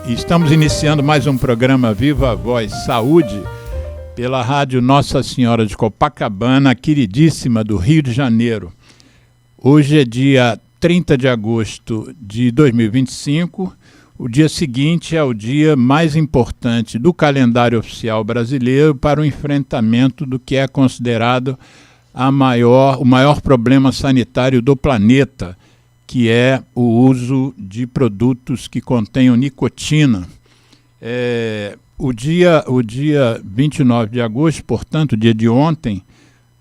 Estamos iniciando mais um programa Viva Voz Saúde pela rádio Nossa Senhora de Copacabana, queridíssima do Rio de Janeiro. Hoje é dia 30 de agosto de 2025. O dia seguinte é o dia mais importante do calendário oficial brasileiro para o enfrentamento do que é considerado o maior problema sanitário do planeta, que é o uso de produtos que contenham nicotina. O dia 29 de agosto, portanto, o dia de ontem,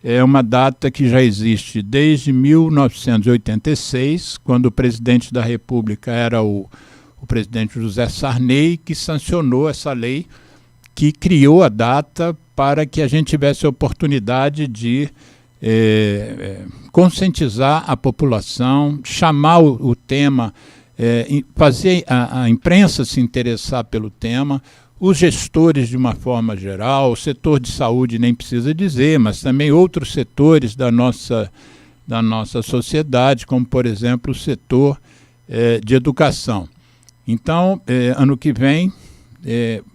é uma data que já existe desde 1986, quando o presidente da República era o presidente José Sarney, que sancionou essa lei, que criou a data para que a gente tivesse a oportunidade de conscientizar a população, chamar o tema, fazer a imprensa se interessar pelo tema, os gestores de uma forma geral, o setor de saúde nem precisa dizer, mas também outros setores da nossa sociedade, como por exemplo o setor de educação. Então, ano que vem,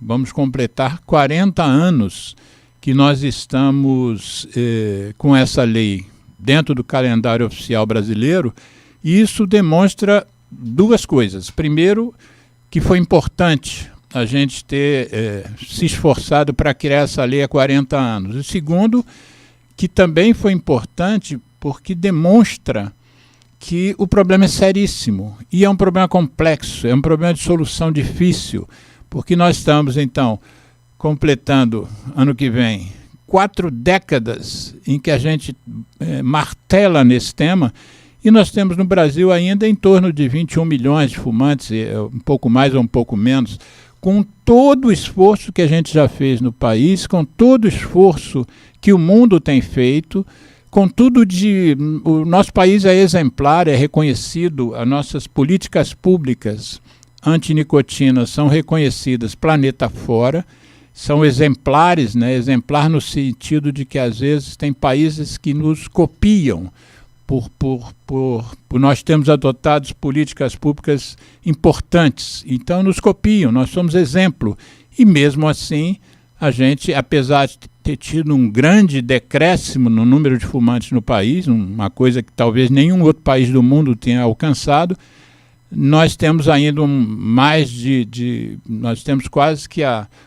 vamos completar 40 anos que nós estamos com essa lei dentro do calendário oficial brasileiro, e isso demonstra duas coisas. Primeiro, que foi importante a gente ter se esforçado para criar essa lei há 40 anos. E segundo, que também foi importante porque demonstra que o problema é seríssimo e é um problema complexo, é um problema de solução difícil, porque nós estamos, então, completando, ano que vem, 4 décadas em que a gente martela nesse tema, e nós temos no Brasil ainda em torno de 21 milhões de fumantes, um pouco mais ou um pouco menos, com todo o esforço que a gente já fez no país, com todo o esforço que o mundo tem feito, com tudo o nosso país é exemplar, é reconhecido, as nossas políticas públicas antinicotina são reconhecidas planeta fora, são exemplares, né? Exemplar no sentido de que às vezes tem países que nos copiam por nós termos adotado políticas públicas importantes, então nos copiam, nós somos exemplo, e mesmo assim a gente, apesar de ter tido um grande decréscimo no número de fumantes no país, uma coisa que talvez nenhum outro país do mundo tenha alcançado, nós temos ainda nós temos quase que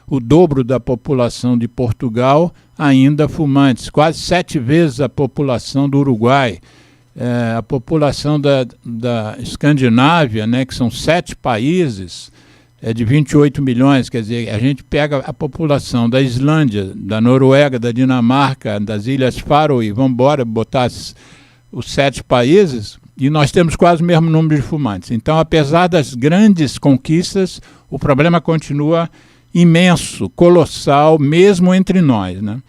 o dobro da população de Portugal ainda fumantes, quase 7 vezes a população do Uruguai, a população da Escandinávia, né, que são 7 países, de 28 milhões, quer dizer, a gente pega a população da Islândia, da Noruega, da Dinamarca, das Ilhas Faroe, vamos embora botar os 7 países, e nós temos quase o mesmo número de fumantes. Então, apesar das grandes conquistas, o problema continua imenso, colossal, mesmo entre nós, né?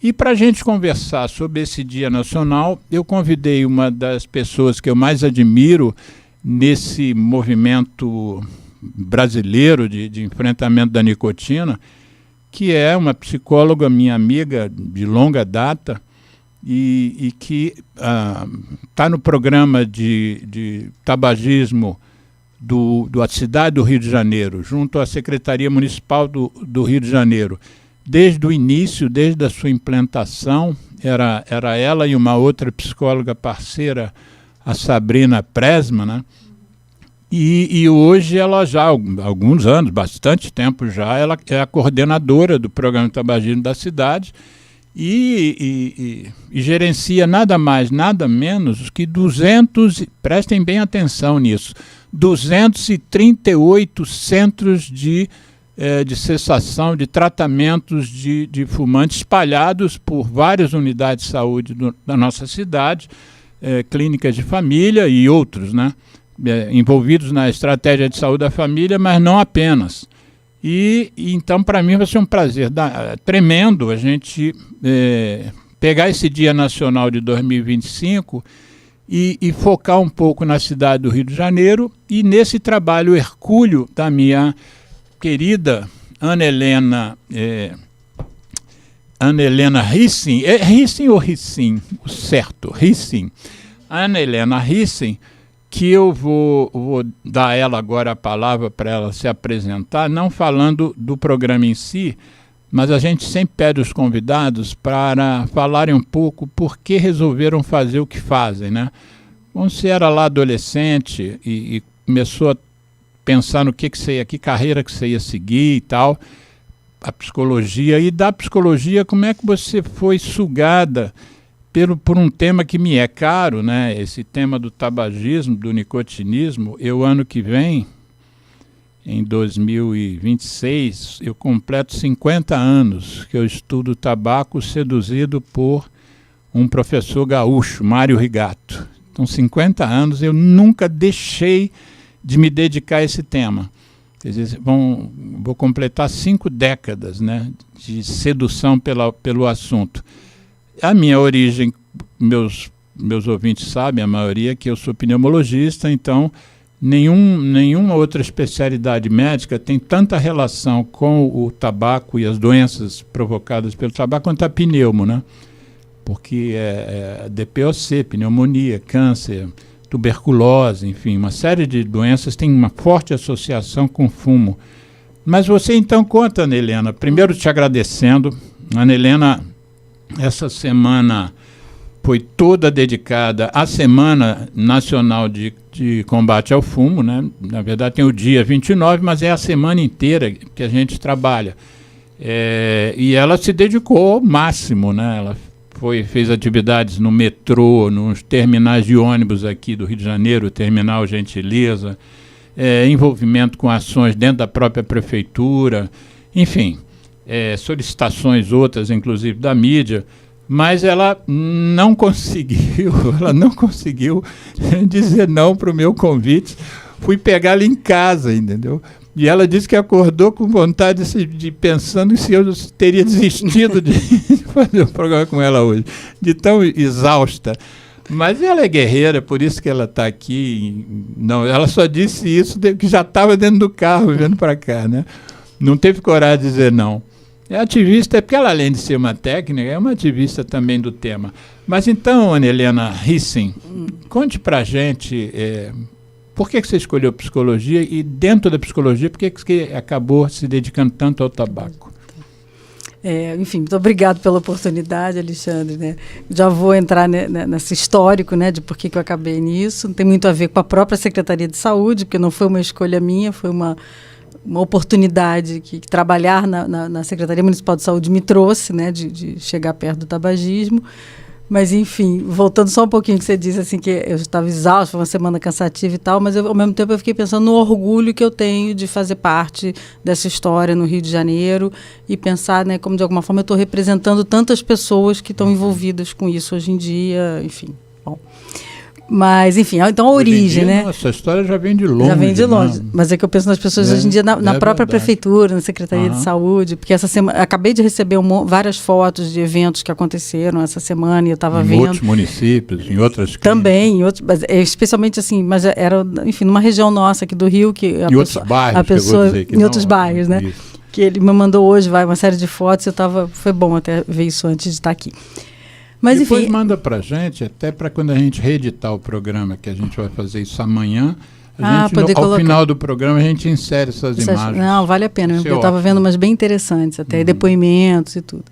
E para a gente conversar sobre esse Dia Nacional, eu convidei uma das pessoas que eu mais admiro nesse movimento brasileiro de enfrentamento da nicotina, que é uma psicóloga, minha amiga de longa data, e que está no programa de tabagismo da cidade do Rio de Janeiro, junto à Secretaria Municipal do Rio de Janeiro. Desde o início, desde a sua implantação, era ela e uma outra psicóloga parceira, a Sabrina Presma, né? E hoje ela já há alguns anos, bastante tempo já, ela é a coordenadora do programa de tabagismo da cidade, e gerencia nada mais, nada menos que prestem bem atenção nisso, 238 centros de cessação de tratamentos de fumantes espalhados por várias unidades de saúde da nossa cidade, clínicas de família e outros, né, envolvidos na estratégia de saúde da família, mas não apenas. E então, para mim, vai ser um prazer tremendo a gente pegar esse Dia Nacional de 2025 e focar um pouco na cidade do Rio de Janeiro e nesse trabalho hercúleo da minha querida Ana Helena Hissing. É Hissing ou Hissing? O certo, Hissing. Ana Helena Hissing, que eu vou dar a ela agora a palavra para ela se apresentar, não falando do programa em si, mas a gente sempre pede os convidados para falarem um pouco por que resolveram fazer o que fazem, né? Quando você era lá adolescente e começou a pensar no que você ia, que carreira que você ia seguir e tal, a psicologia, e da psicologia, como é que você foi sugada por um tema que me é caro, né? Esse tema do tabagismo, do nicotinismo. Eu, ano que vem, em 2026, eu completo 50 anos que eu estudo tabaco, seduzido por um professor gaúcho, Mário Rigato. Então, 50 anos eu nunca deixei de me dedicar a esse tema. Quer dizer, vou completar 5 décadas, né, de sedução pelo assunto. A minha origem, meus ouvintes sabem, a maioria, que eu sou pneumologista, então nenhuma outra especialidade médica tem tanta relação com o tabaco e as doenças provocadas pelo tabaco quanto a pneumo, né? Porque é DPOC, pneumonia, câncer, tuberculose, enfim, uma série de doenças tem uma forte associação com fumo. Mas você então conta, Ana Helena, primeiro te agradecendo. Ana Helena, essa semana foi toda dedicada à Semana Nacional de Combate ao Fumo, né? Na verdade tem o dia 29, mas é a semana inteira que a gente trabalha. E ela se dedicou ao máximo, né? Ela fez atividades no metrô, nos terminais de ônibus aqui do Rio de Janeiro, Terminal Gentileza, envolvimento com ações dentro da própria prefeitura, enfim, solicitações outras, inclusive da mídia, mas ela não conseguiu dizer não para o meu convite. Fui pegá-la em casa, entendeu? E ela disse que acordou com vontade de pensando se eu teria desistido de fazer o programa com ela hoje, de tão exausta. Mas ela é guerreira, por isso que ela está aqui. Não, ela só disse isso que já estava dentro do carro, vindo para cá, né? Não teve coragem de dizer não. É ativista, porque ela, além de ser uma técnica, é uma ativista também do tema. Mas então, Ana Helena Hissing, conte para a gente... por que você escolheu psicologia e, dentro da psicologia, por que você acabou se dedicando tanto ao tabaco? Enfim, muito obrigado pela oportunidade, Alexandre, né? Já vou entrar nesse histórico, né, de por que eu acabei nisso. Não tem muito a ver com a própria Secretaria de Saúde, porque não foi uma escolha minha, foi uma oportunidade que trabalhar na Secretaria Municipal de Saúde me trouxe, né, de chegar perto do tabagismo. Mas, enfim, voltando só um pouquinho que você disse, assim, que eu estava exausto, foi uma semana cansativa e tal, mas ao mesmo tempo eu fiquei pensando no orgulho que eu tenho de fazer parte dessa história no Rio de Janeiro e pensar, né, como de alguma forma eu estou representando tantas pessoas que estão envolvidas com isso hoje em dia, enfim, bom. Mas, enfim, então a origem, né? Essa história já vem de longe. Já vem de longe. Né? Mas é que eu penso nas pessoas hoje em dia na própria prefeitura, na Secretaria de Saúde, porque essa semana acabei de receber várias fotos de eventos que aconteceram essa semana e eu estava vendo. Em outros municípios, em outras também, em outros, especialmente assim, mas era, enfim, numa região nossa aqui do Rio que em outros bairros, em outros bairros, né? Isso. Que ele me mandou hoje, uma série de fotos, foi bom até ver isso antes de estar aqui. Mas, depois enfim, manda para a gente, até para quando a gente reeditar o programa, que a gente vai fazer isso amanhã, ao final do programa a gente insere essas imagens. Não, vale a pena, porque eu estava vendo umas bem interessantes, até depoimentos e tudo.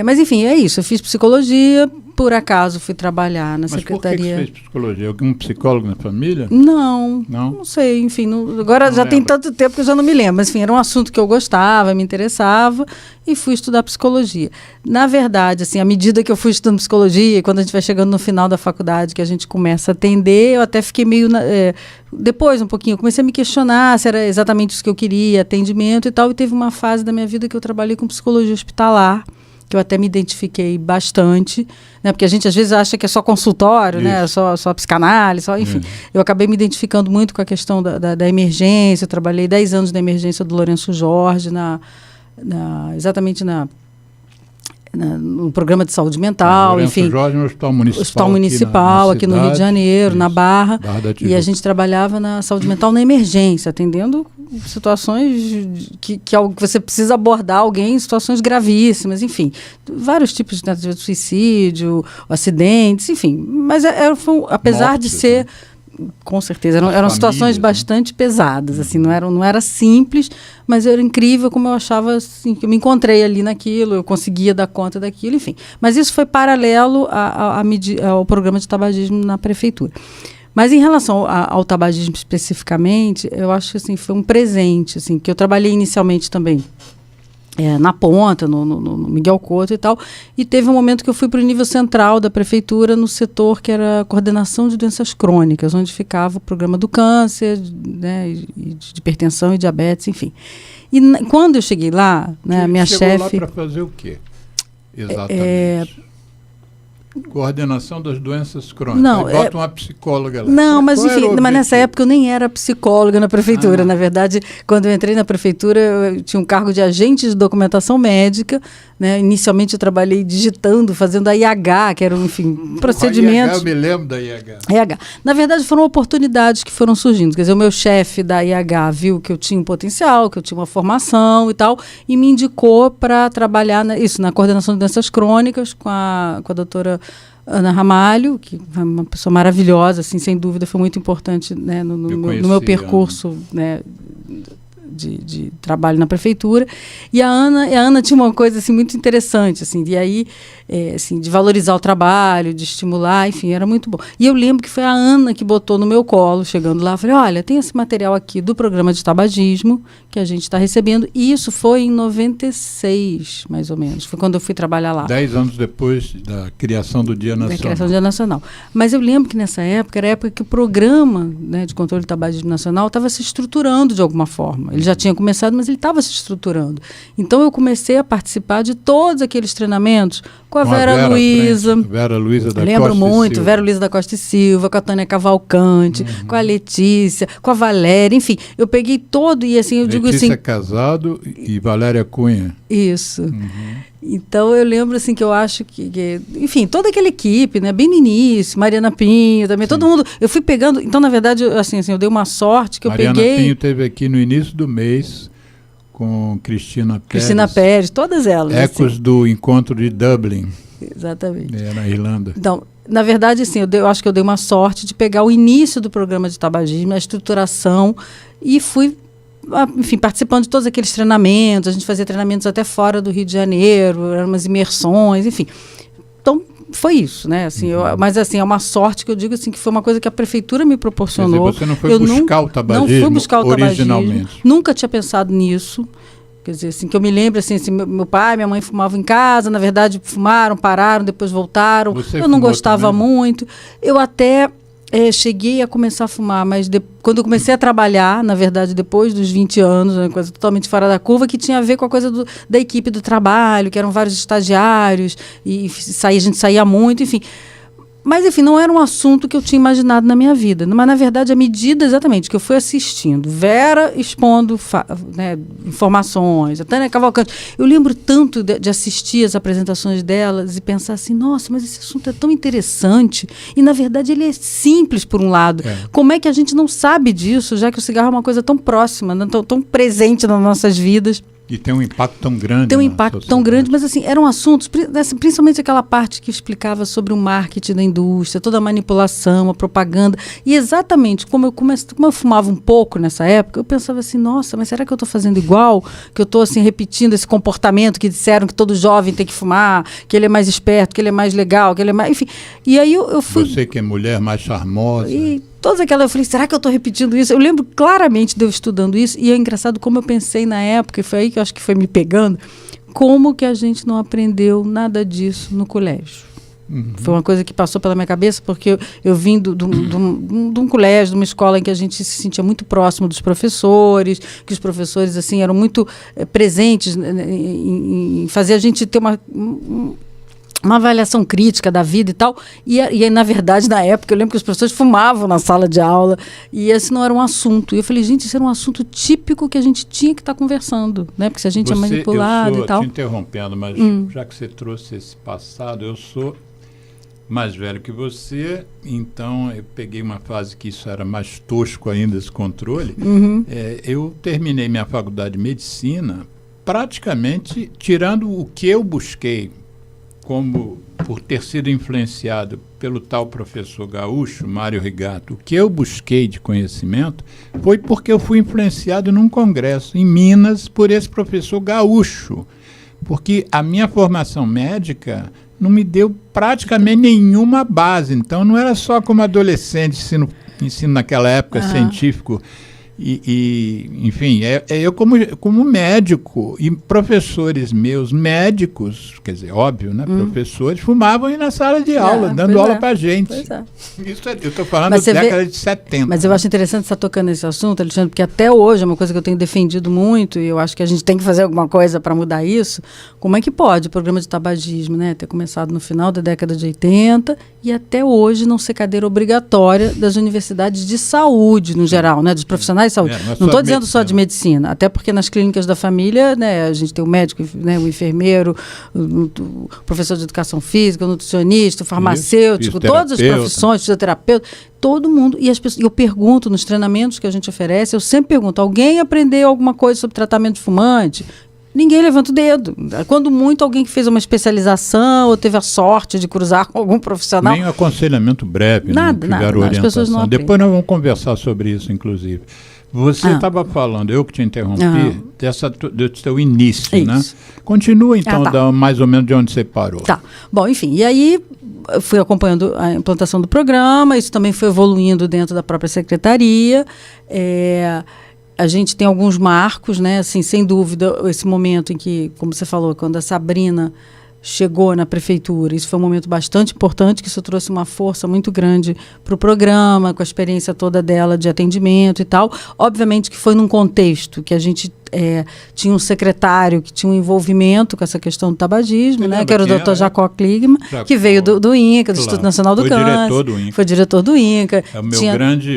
Mas enfim, é isso, eu fiz psicologia, por acaso fui trabalhar na secretaria. Mas por que você fez psicologia? Algum psicólogo na família? Não sei, enfim, agora não já lembro. Tem tanto tempo que eu já não me lembro, mas enfim, era um assunto que eu gostava, me interessava e fui estudar psicologia. Na verdade, assim, à medida que eu fui estudando psicologia, e quando a gente vai chegando no final da faculdade, que a gente começa a atender, eu até fiquei meio, depois um pouquinho, eu comecei a me questionar se era exatamente isso que eu queria, atendimento e tal, e teve uma fase da minha vida que eu trabalhei com psicologia hospitalar, que eu até me identifiquei bastante, né? Porque a gente às vezes acha que é só consultório, né? Só psicanálise, enfim. Eu acabei me identificando muito com a questão da emergência, eu trabalhei 10 anos na emergência do Lourenço Jorge, exatamente no programa de saúde mental, enfim. Jorge no Hospital Municipal aqui no Rio de Janeiro, na Barra. E a gente trabalhava na saúde mental na emergência, atendendo situações que você precisa abordar alguém em situações gravíssimas, enfim. Vários tipos de tentativa de suicídio, acidentes, enfim. Mas apesar de ser... com certeza. Eram situações bastante pesadas, assim, não era simples, mas era incrível como eu achava, assim, que eu me encontrei ali naquilo, eu conseguia dar conta daquilo, enfim. Mas isso foi paralelo ao programa de tabagismo na prefeitura. Mas em relação ao tabagismo especificamente, eu acho que assim, foi um presente, assim, que eu trabalhei inicialmente também na ponta, no Miguel Couto e tal, e teve um momento que eu fui para o nível central da prefeitura, no setor que era a coordenação de doenças crônicas, onde ficava o programa do câncer, né, e de hipertensão e diabetes, enfim. E quando eu cheguei lá, né, a minha chefe... Chegou lá para fazer o quê? Exatamente. Coordenação das doenças crônicas. Não, bota uma psicóloga lá. Não, mas enfim, mas nessa época eu nem era psicóloga na prefeitura. Na verdade, quando eu entrei na prefeitura, eu tinha um cargo de agente de documentação médica, né? Inicialmente eu trabalhei digitando, fazendo a IH, que eram, enfim, procedimentos. Eu me lembro da IH. Na verdade, foram oportunidades que foram surgindo. Quer dizer, o meu chefe da IH viu que eu tinha um potencial, que eu tinha uma formação e tal, e me indicou para trabalhar na coordenação de doenças crônicas com a doutora Ana Ramalho, que é uma pessoa maravilhosa, assim, sem dúvida, foi muito importante, né, no meu percurso, né, de trabalho na prefeitura. E a Ana tinha uma coisa assim, muito interessante, assim, de aí, assim, de valorizar o trabalho, de estimular, enfim, era muito bom. E eu lembro que foi a Ana que botou no meu colo, chegando lá, falei, olha, tem esse material aqui do programa de tabagismo que a gente está recebendo, e isso foi em 96, mais ou menos, foi quando eu fui trabalhar lá. 10 anos depois da criação do Dia Nacional. Da criação do Dia Nacional. Mas eu lembro que nessa época, era a época que o programa, né, de controle do tabagismo nacional estava se estruturando de alguma forma. Ele já tinha começado, mas ele estava se estruturando. Então eu comecei a participar de todos aqueles treinamentos com a Vera Luiza. Vera Luiza da Costa lembro muito, Vera Luiza da Costa e Silva, com a Tânia Cavalcante, com a Letícia, com a Valéria, enfim, eu peguei todo e assim, eu digo assim... Letícia Casado e Valéria Cunha. Isso. Então eu lembro assim que eu acho que enfim, toda aquela equipe, né, bem no início, Mariana Pinho também, todo mundo, eu fui pegando, então na verdade, assim, eu dei uma sorte que Mariana eu peguei... Pinho esteve aqui no início do mês com Cristina Pérez, todas elas. Ecos assim. do encontro de Dublin. Exatamente. Na Irlanda. Então, na verdade, assim, eu acho que eu dei uma sorte de pegar o início do programa de tabagismo, a estruturação, e fui, enfim, participando de todos aqueles treinamentos. A gente fazia treinamentos até fora do Rio de Janeiro, eram umas imersões, enfim. Então, foi isso, né? Assim, mas assim, é uma sorte que eu digo assim, que foi uma coisa que a prefeitura me proporcionou. Quer dizer, você não foi buscar o tabagismo não fui buscar o originalmente. Tabagismo, nunca tinha pensado nisso. Quer dizer, assim, que eu me lembro, assim, meu pai e minha mãe fumavam em casa, na verdade fumaram, pararam, depois voltaram. Eu não gostava muito. Eu até cheguei a começar a fumar, mas quando eu comecei a trabalhar, na verdade, depois dos 20 anos, uma coisa totalmente fora da curva, que tinha a ver com a coisa da equipe do trabalho, que eram vários estagiários, e a gente saía muito, enfim... Mas, enfim, não era um assunto que eu tinha imaginado na minha vida. Mas, na verdade, à medida exatamente que eu fui assistindo, Vera expondo né, informações, a Tânia Cavalcante. Eu lembro tanto de assistir as apresentações delas e pensar assim, nossa, mas esse assunto é tão interessante. E, na verdade, ele é simples, por um lado. Como é que a gente não sabe disso, já que o cigarro é uma coisa tão próxima, né, tão presente nas nossas vidas? E tem um impacto tão grande. Tem um impacto tão grande, mas assim, eram assuntos, principalmente aquela parte que explicava sobre o marketing da indústria, toda a manipulação, a propaganda. E exatamente como eu fumava um pouco nessa época, eu pensava assim, nossa, mas será que eu estou fazendo igual? Que eu estou assim, repetindo esse comportamento que disseram que todo jovem tem que fumar, que ele é mais esperto, que ele é mais legal, que ele é mais... Enfim, e aí eu fui... Você que é mulher, mais charmosa... Todas aquelas, eu falei, será que eu estou repetindo isso? Eu lembro claramente de eu estudando isso, e é engraçado como eu pensei na época, e foi aí que eu acho que foi me pegando, como que a gente não aprendeu nada disso no colégio. Foi uma coisa que passou pela minha cabeça, porque eu vim de um colégio, de uma escola em que a gente se sentia muito próximo dos professores, que os professores assim, eram muito presentes em fazer a gente ter uma avaliação crítica da vida e tal, e na verdade, na época, eu lembro que os professores fumavam na sala de aula, e esse não era um assunto. E eu falei, gente, isso era um assunto típico que a gente tinha que estar conversando, né? Porque se a gente é manipulado e tal... Te interrompendo, mas já que você trouxe esse passado, eu sou mais velho que você, então eu peguei uma fase que isso era mais tosco ainda, esse controle. Eu terminei minha faculdade de medicina praticamente tirando o que eu busquei. por ter sido influenciado pelo tal professor gaúcho, Mário Rigato, o que eu busquei de conhecimento foi porque eu fui influenciado num congresso em Minas por esse professor gaúcho, porque a minha formação médica não me deu praticamente nenhuma base, então não era só como adolescente, ensino naquela época científico, enfim, eu como médico, e professores meus médicos, quer dizer, óbvio, né, professores, fumavam aí na sala de aula, dando aula para a gente. Pois é. Isso eu estou falando da década de 70. Mas eu acho interessante você estar tocando nesse assunto, Alexandre, porque até hoje é uma coisa que eu tenho defendido muito, e eu acho que a gente tem que fazer alguma coisa para mudar isso. Como é que pode o programa de tabagismo, né, ter começado no final da década de 80 e até hoje não ser cadeira obrigatória das universidades de saúde, no geral, né, dos profissionais de saúde. Não estou dizendo só de medicina, até porque nas clínicas da família, né, a gente tem o médico, né, o enfermeiro, o professor de educação física, o nutricionista, o farmacêutico, todas as profissões, fisioterapeuta, todo mundo. E as pessoas, eu pergunto nos treinamentos que a gente oferece, eu sempre pergunto, alguém aprendeu alguma coisa sobre tratamento de fumante? Ninguém levanta o dedo. Quando muito, alguém que fez uma especialização ou teve a sorte de cruzar com algum profissional. Nem aconselhamento breve, nada. As pessoas não aprendem. Depois nós vamos conversar sobre isso, inclusive. Você estava falando, eu que te interrompi, do seu início, isso, né? Continua, então, mais ou menos de onde você parou. Tá. Bom, enfim, e aí eu fui acompanhando a implantação do programa, isso também foi evoluindo dentro da própria secretaria. A gente tem alguns marcos, né? Assim, sem dúvida, esse momento em que, como você falou, quando a Sabrina chegou na prefeitura, isso foi um momento bastante importante, que isso trouxe uma força muito grande para o programa, com a experiência toda dela de atendimento e tal. Obviamente que foi num contexto que a gente tinha um secretário que tinha um envolvimento com essa questão do tabagismo, né, que era o Dr. Jacó Kligman, que veio do INCA, do Instituto Nacional do Câncer. Foi diretor do INCA. É o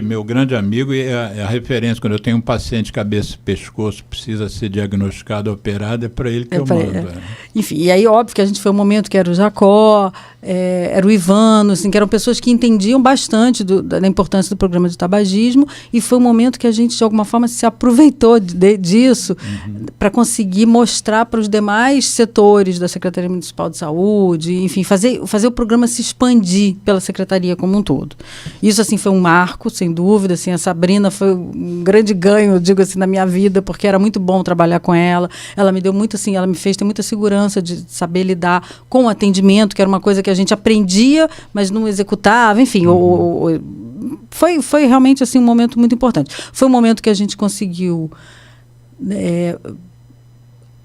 meu grande amigo e é a referência. Quando eu tenho um paciente cabeça e pescoço, precisa ser diagnosticado, operado, é para ele que eu mando. Enfim, e aí óbvio que a gente foi um momento que era o Jacó, era o Ivano, assim, que eram pessoas que entendiam bastante da importância do programa de tabagismo, e foi um momento que a gente, de alguma forma, se aproveitou disso para conseguir mostrar para os demais setores da Secretaria Municipal de Saúde, enfim, fazer o programa se expandir pela Secretaria como um todo. Isso, assim, foi um marco, sem dúvida. Assim, a Sabrina foi um grande ganho, digo assim, na minha vida, porque era muito bom trabalhar com ela. Ela me deu muito, assim, ela me fez ter muita segurança de saber lidar com o atendimento, que era uma coisa que a gente aprendia, mas não executava, enfim, foi realmente assim, um momento muito importante. Foi um momento que a gente conseguiu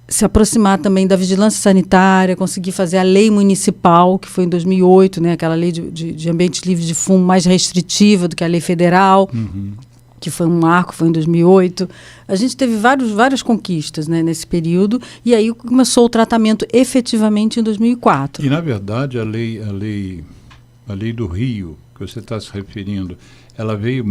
se aproximar também da vigilância sanitária, conseguir fazer a lei municipal, que foi em 2008, né, aquela lei de ambientes livres de fumo mais restritiva do que a lei federal, que foi um marco, foi em 2008. A gente teve várias conquistas, né, nesse período, e aí começou o tratamento efetivamente em 2004. E, na verdade, a lei do Rio, que você está se referindo, ela veio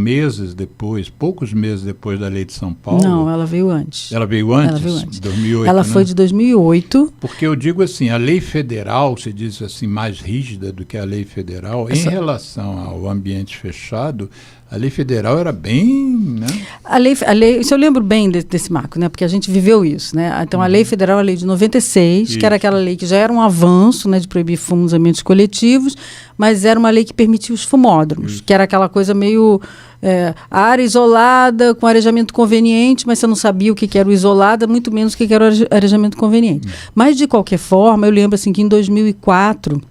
poucos meses depois da lei de São Paulo? Não, ela veio antes. Ela veio antes? 2008, ela foi de 2008. Porque eu digo assim, a lei federal, se diz assim, mais rígida do que a lei federal, em relação ao ambiente fechado, a lei federal era bem, né? A lei, isso eu lembro bem desse marco, né? Porque a gente viveu isso, né? Então, a lei federal é a lei de 96, que era aquela lei que já era um avanço, né, de proibir fumo nos ambientes coletivos, mas era uma lei que permitia os fumódromos, que era aquela coisa meio área isolada, com arejamento conveniente, mas você não sabia o que era o isolado, muito menos o que era o arejamento conveniente. Mas, de qualquer forma, eu lembro assim, que em 2004...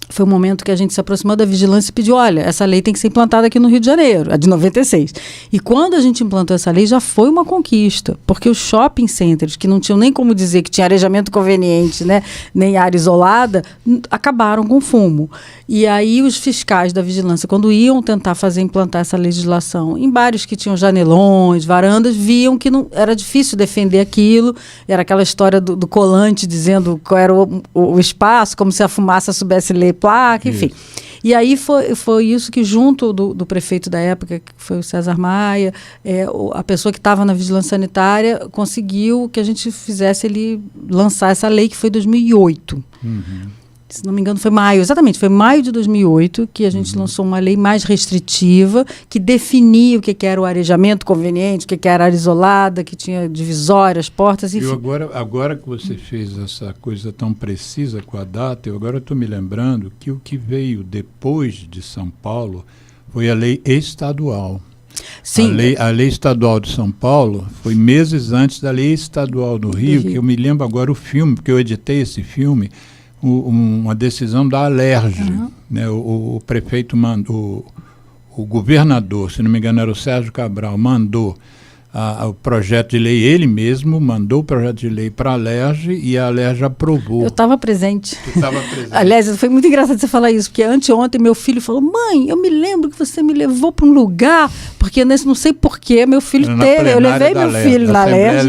foi um momento que a gente se aproximou da vigilância e pediu, olha, essa lei tem que ser implantada aqui no Rio de Janeiro, a de 96. E quando a gente implantou essa lei, já foi uma conquista, porque os shopping centers, que não tinham nem como dizer que tinha arejamento conveniente, né, nem área isolada, acabaram com o fumo. E aí os fiscais da vigilância, quando iam tentar implantar essa legislação em bares que tinham janelões, varandas, viam que não, era difícil defender aquilo, era aquela história do colante dizendo qual era o espaço, como se a fumaça soubesse ler placa, enfim. E aí foi isso que, junto do prefeito da época, que foi o César Maia, a pessoa que estava na vigilância sanitária, conseguiu que a gente fizesse ele lançar essa lei, que foi em 2008. se não me engano, foi maio de 2008 que a gente lançou uma lei mais restritiva, que definia o que era o arejamento conveniente, o que era área isolada, que tinha divisórias, portas, enfim. Agora que você fez essa coisa tão precisa com a data, agora estou me lembrando que o que veio depois de São Paulo foi a lei estadual. Sim. A lei estadual de São Paulo foi meses antes da lei estadual do Rio, que eu me lembro agora o filme, porque eu editei esse filme, uma decisão da Alerj, né? O prefeito mandou, o governador, se não me engano era o Sérgio Cabral, mandou o projeto de lei, ele mesmo mandou o projeto de lei para a Alerj e a Alerj aprovou. Eu estava presente. Tu estava presente. Aliás, foi muito engraçado você falar isso, porque anteontem meu filho falou: mãe, eu me lembro que você me levou para um lugar, porque não sei porquê, meu filho teve, eu levei meu filho na Alerj.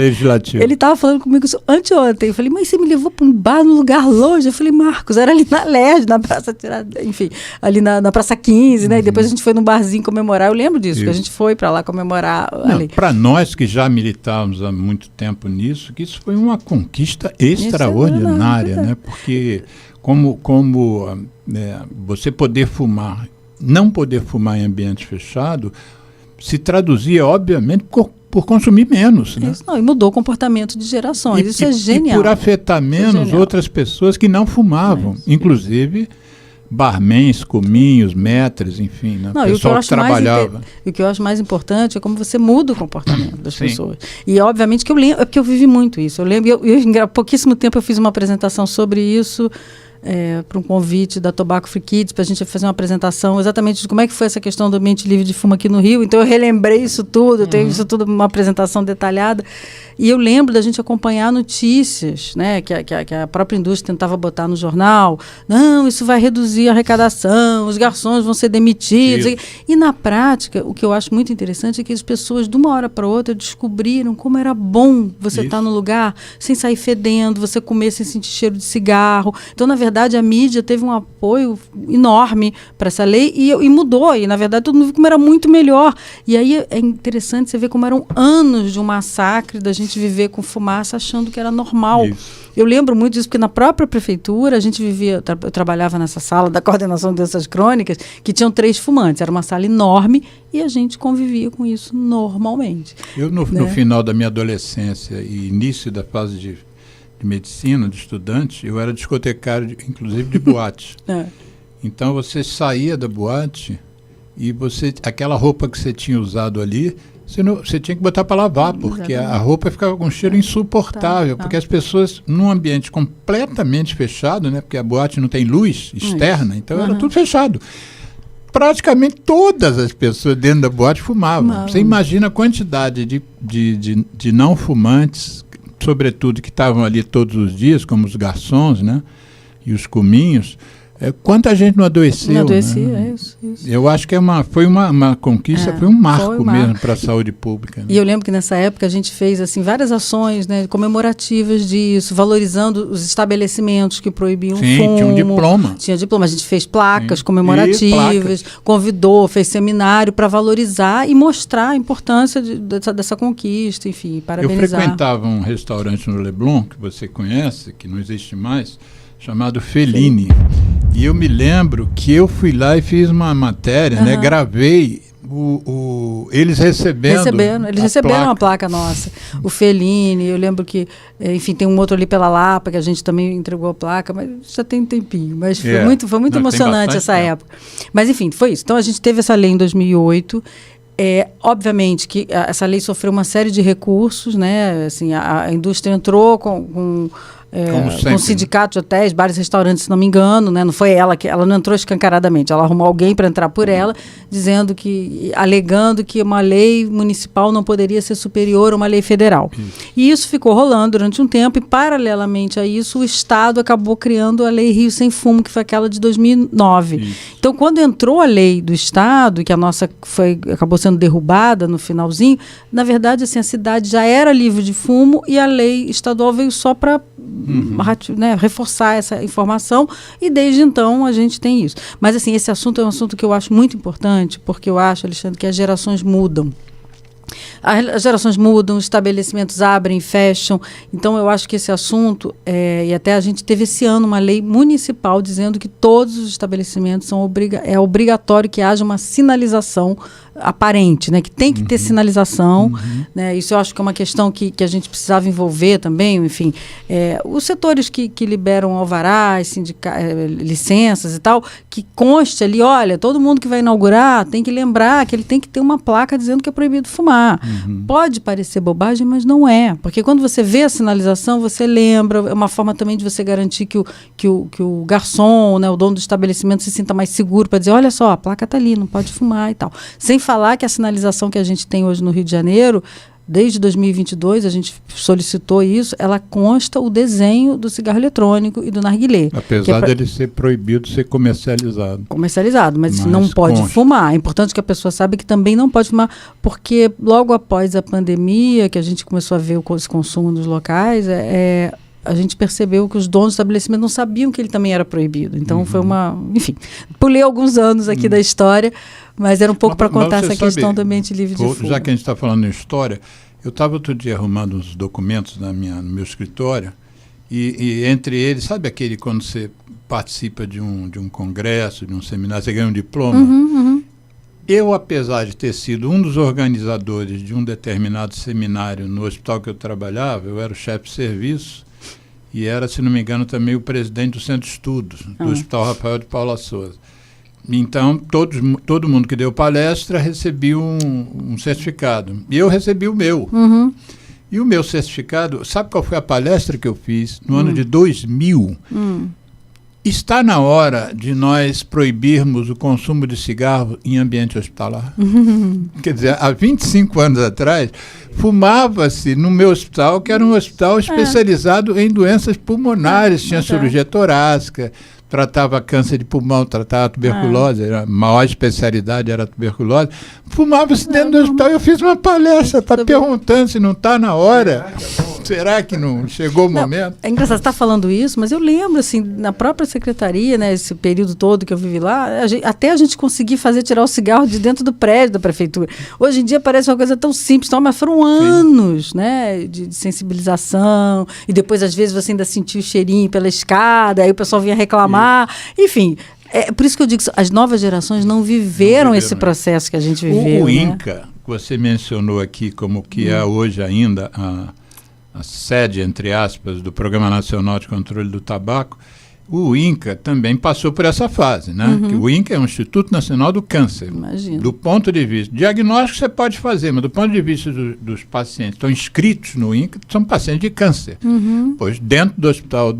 Ele estava falando comigo isso anteontem. Eu falei: mãe, você me levou para um bar num lugar longe? Eu falei: Marcos, era ali na Alerj, na Praça Tirada, enfim, ali na Praça 15, né? E depois a gente foi num barzinho comemorar, eu lembro disso, que a gente foi para lá comemorar ali. Para nós que já militávamos há muito tempo nisso, que isso foi uma conquista extraordinária, né? Porque como você poder fumar, não poder fumar em ambiente fechado, se traduzia, obviamente, por consumir menos. Né? Isso, e mudou o comportamento de gerações. Isso é genial. E por afetar menos outras pessoas que não fumavam, inclusive barmans, cominhos, maîtres, enfim, né? Não, pessoal que trabalhava. E o que eu acho mais importante é como você muda o comportamento das pessoas. E obviamente que eu lembro, é porque eu vivi muito isso. Eu lembro, há pouquíssimo tempo eu fiz uma apresentação sobre isso, para um convite da Tobacco Free Kids, para a gente fazer uma apresentação exatamente de como é que foi essa questão do ambiente livre de fumo aqui no Rio. Então eu relembrei isso tudo, eu tenho isso tudo, uma apresentação detalhada. E eu lembro da gente acompanhar notícias, né, que a própria indústria tentava botar no jornal. Não, isso vai reduzir a arrecadação, os garçons vão ser demitidos. E na prática, o que eu acho muito interessante é que as pessoas, de uma hora para outra, descobriram como era bom você estar no lugar sem sair fedendo, você comer sem sentir cheiro de cigarro. Então, na verdade, a mídia teve um apoio enorme para essa lei e mudou. E, na verdade, todo mundo viu como era muito melhor. E aí é interessante você ver como eram anos de um massacre da gente viver com fumaça achando que era normal. Isso. Eu lembro muito disso, porque na própria prefeitura a gente vivia, eu trabalhava nessa sala da coordenação de doenças crônicas, que tinham 3 fumantes. Era uma sala enorme e a gente convivia com isso normalmente. Eu, no final da minha adolescência e início da fase de medicina, de estudante, eu era discotecário, inclusive de boate. Então você saía da boate e aquela roupa que você tinha usado ali, você tinha que botar para lavar, porque a roupa ficava com um cheiro insuportável, porque as pessoas, num ambiente completamente fechado, né, porque a boate não tem luz externa, então era tudo fechado. Praticamente todas as pessoas dentro da boate fumavam. Você imagina a quantidade de não fumantes, sobretudo que estavam ali todos os dias, como os garçons, né, e os cominhos. Quanta gente não adoeceu. Não adoecia, né? Isso. Eu acho que foi uma conquista, foi um marco mesmo para a saúde pública. Né? E eu lembro que nessa época a gente fez assim, várias ações, né, comemorativas disso, valorizando os estabelecimentos que proibiam o fumo. Tinha um diploma. Tinha diploma. A gente fez placas comemorativas, convidou, fez seminário para valorizar e mostrar a importância dessa conquista, enfim, parabenizar. Eu frequentava um restaurante no Leblon, que você conhece, que não existe mais, chamado Fellini. E eu me lembro que eu fui lá e fiz uma matéria, né? Gravei eles receberam. Eles receberam uma placa nossa. O Fellini, eu lembro que, enfim, tem um outro ali pela Lapa, que a gente também entregou a placa, mas já tem um tempinho. Mas foi muito emocionante essa época. Mas, enfim, foi isso. Então, a gente teve essa lei em 2008. Obviamente que essa lei sofreu uma série de recursos, né? Assim, a indústria entrou com um sindicato de hotéis, bares, restaurantes, se não me engano, né? Não foi ela não entrou escancaradamente, ela arrumou alguém para entrar por ela, alegando que uma lei municipal não poderia ser superior a uma lei federal. E isso ficou rolando durante um tempo e, paralelamente a isso, o Estado acabou criando a Lei Rio Sem Fumo, que foi aquela de 2009. Então, quando entrou a lei do Estado, que a nossa acabou sendo derrubada no finalzinho, na verdade, assim, a cidade já era livre de fumo e a lei estadual veio só para reforçar essa informação, e desde então a gente tem isso. Mas assim, esse assunto é um assunto que eu acho muito importante, porque eu acho, Alexandre, que as gerações mudam. As gerações mudam, os estabelecimentos abrem e fecham. Então, eu acho que esse assunto, e até a gente teve esse ano uma lei municipal dizendo que todos os estabelecimentos é obrigatório que haja uma sinalização aparente, né? Que tem que ter sinalização. Né? Isso eu acho que é uma questão que a gente precisava envolver também. Enfim, os setores que liberam alvarás, licenças e tal, que conste ali, olha, todo mundo que vai inaugurar tem que lembrar que ele tem que ter uma placa dizendo que é proibido fumar. Pode parecer bobagem, mas não é. Porque quando você vê a sinalização, você lembra. É uma forma também de você garantir que o garçom, né, o dono do estabelecimento, se sinta mais seguro para dizer, olha só, a placa está ali, não pode fumar e tal. Sem falar que a sinalização que a gente tem hoje no Rio de Janeiro, desde 2022, a gente solicitou isso, ela consta o desenho do cigarro eletrônico e do narguilé. Apesar dele ser proibido ser comercializado. Comercializado, mas não pode fumar. É importante que a pessoa saiba que também não pode fumar, porque logo após a pandemia, que a gente começou a ver esse consumo nos locais, a gente percebeu que os donos do estabelecimento não sabiam que ele também era proibido. Então foi uma... Enfim, pulei alguns anos aqui da história, mas era um pouco para contar essa questão do ambiente livre de fumo. Já que a gente está falando em história, eu estava outro dia arrumando uns documentos no meu escritório, e entre eles, sabe aquele quando você participa de um congresso, de um seminário, você ganha um diploma? Eu, apesar de ter sido um dos organizadores de um determinado seminário no hospital que eu trabalhava, eu era o chefe de serviço, e era, se não me engano, também o presidente do Centro de Estudos, do Hospital Rafael de Paula Souza. Então, todo mundo que deu palestra recebia um certificado. E eu recebi o meu. E o meu certificado, sabe qual foi a palestra que eu fiz no ano de 2000? Está na hora de nós proibirmos o consumo de cigarro em ambiente hospitalar. Quer dizer, há 25 anos atrás, fumava-se no meu hospital, que era um hospital especializado em doenças pulmonares, tinha cirurgia torácica, tratava câncer de pulmão, tratava tuberculose, a maior especialidade era a tuberculose. Fumava-se dentro do hospital. Eu fiz uma palestra, está perguntando se não está na hora. Será que não chegou o momento? É engraçado, você está falando isso, mas eu lembro, assim, na própria secretaria, né, esse período todo que eu vivi lá, até a gente conseguir tirar o cigarro de dentro do prédio da prefeitura. Hoje em dia parece uma coisa tão simples, mas foram anos, né, de sensibilização, e depois, às vezes, você ainda sentia o cheirinho pela escada, aí o pessoal vinha reclamar, enfim... É por isso que eu digo que as novas gerações não viveram esse processo que a gente viveu. O INCA, que você mencionou aqui como que é hoje ainda a sede, entre aspas, do Programa Nacional de Controle do Tabaco, o INCA também passou por essa fase, né? Que o INCA é um Instituto Nacional do Câncer. Imagina. Do ponto de vista diagnóstico você pode fazer, mas do ponto de vista dos pacientes que estão inscritos no INCA, são pacientes de câncer. Pois dentro do hospital,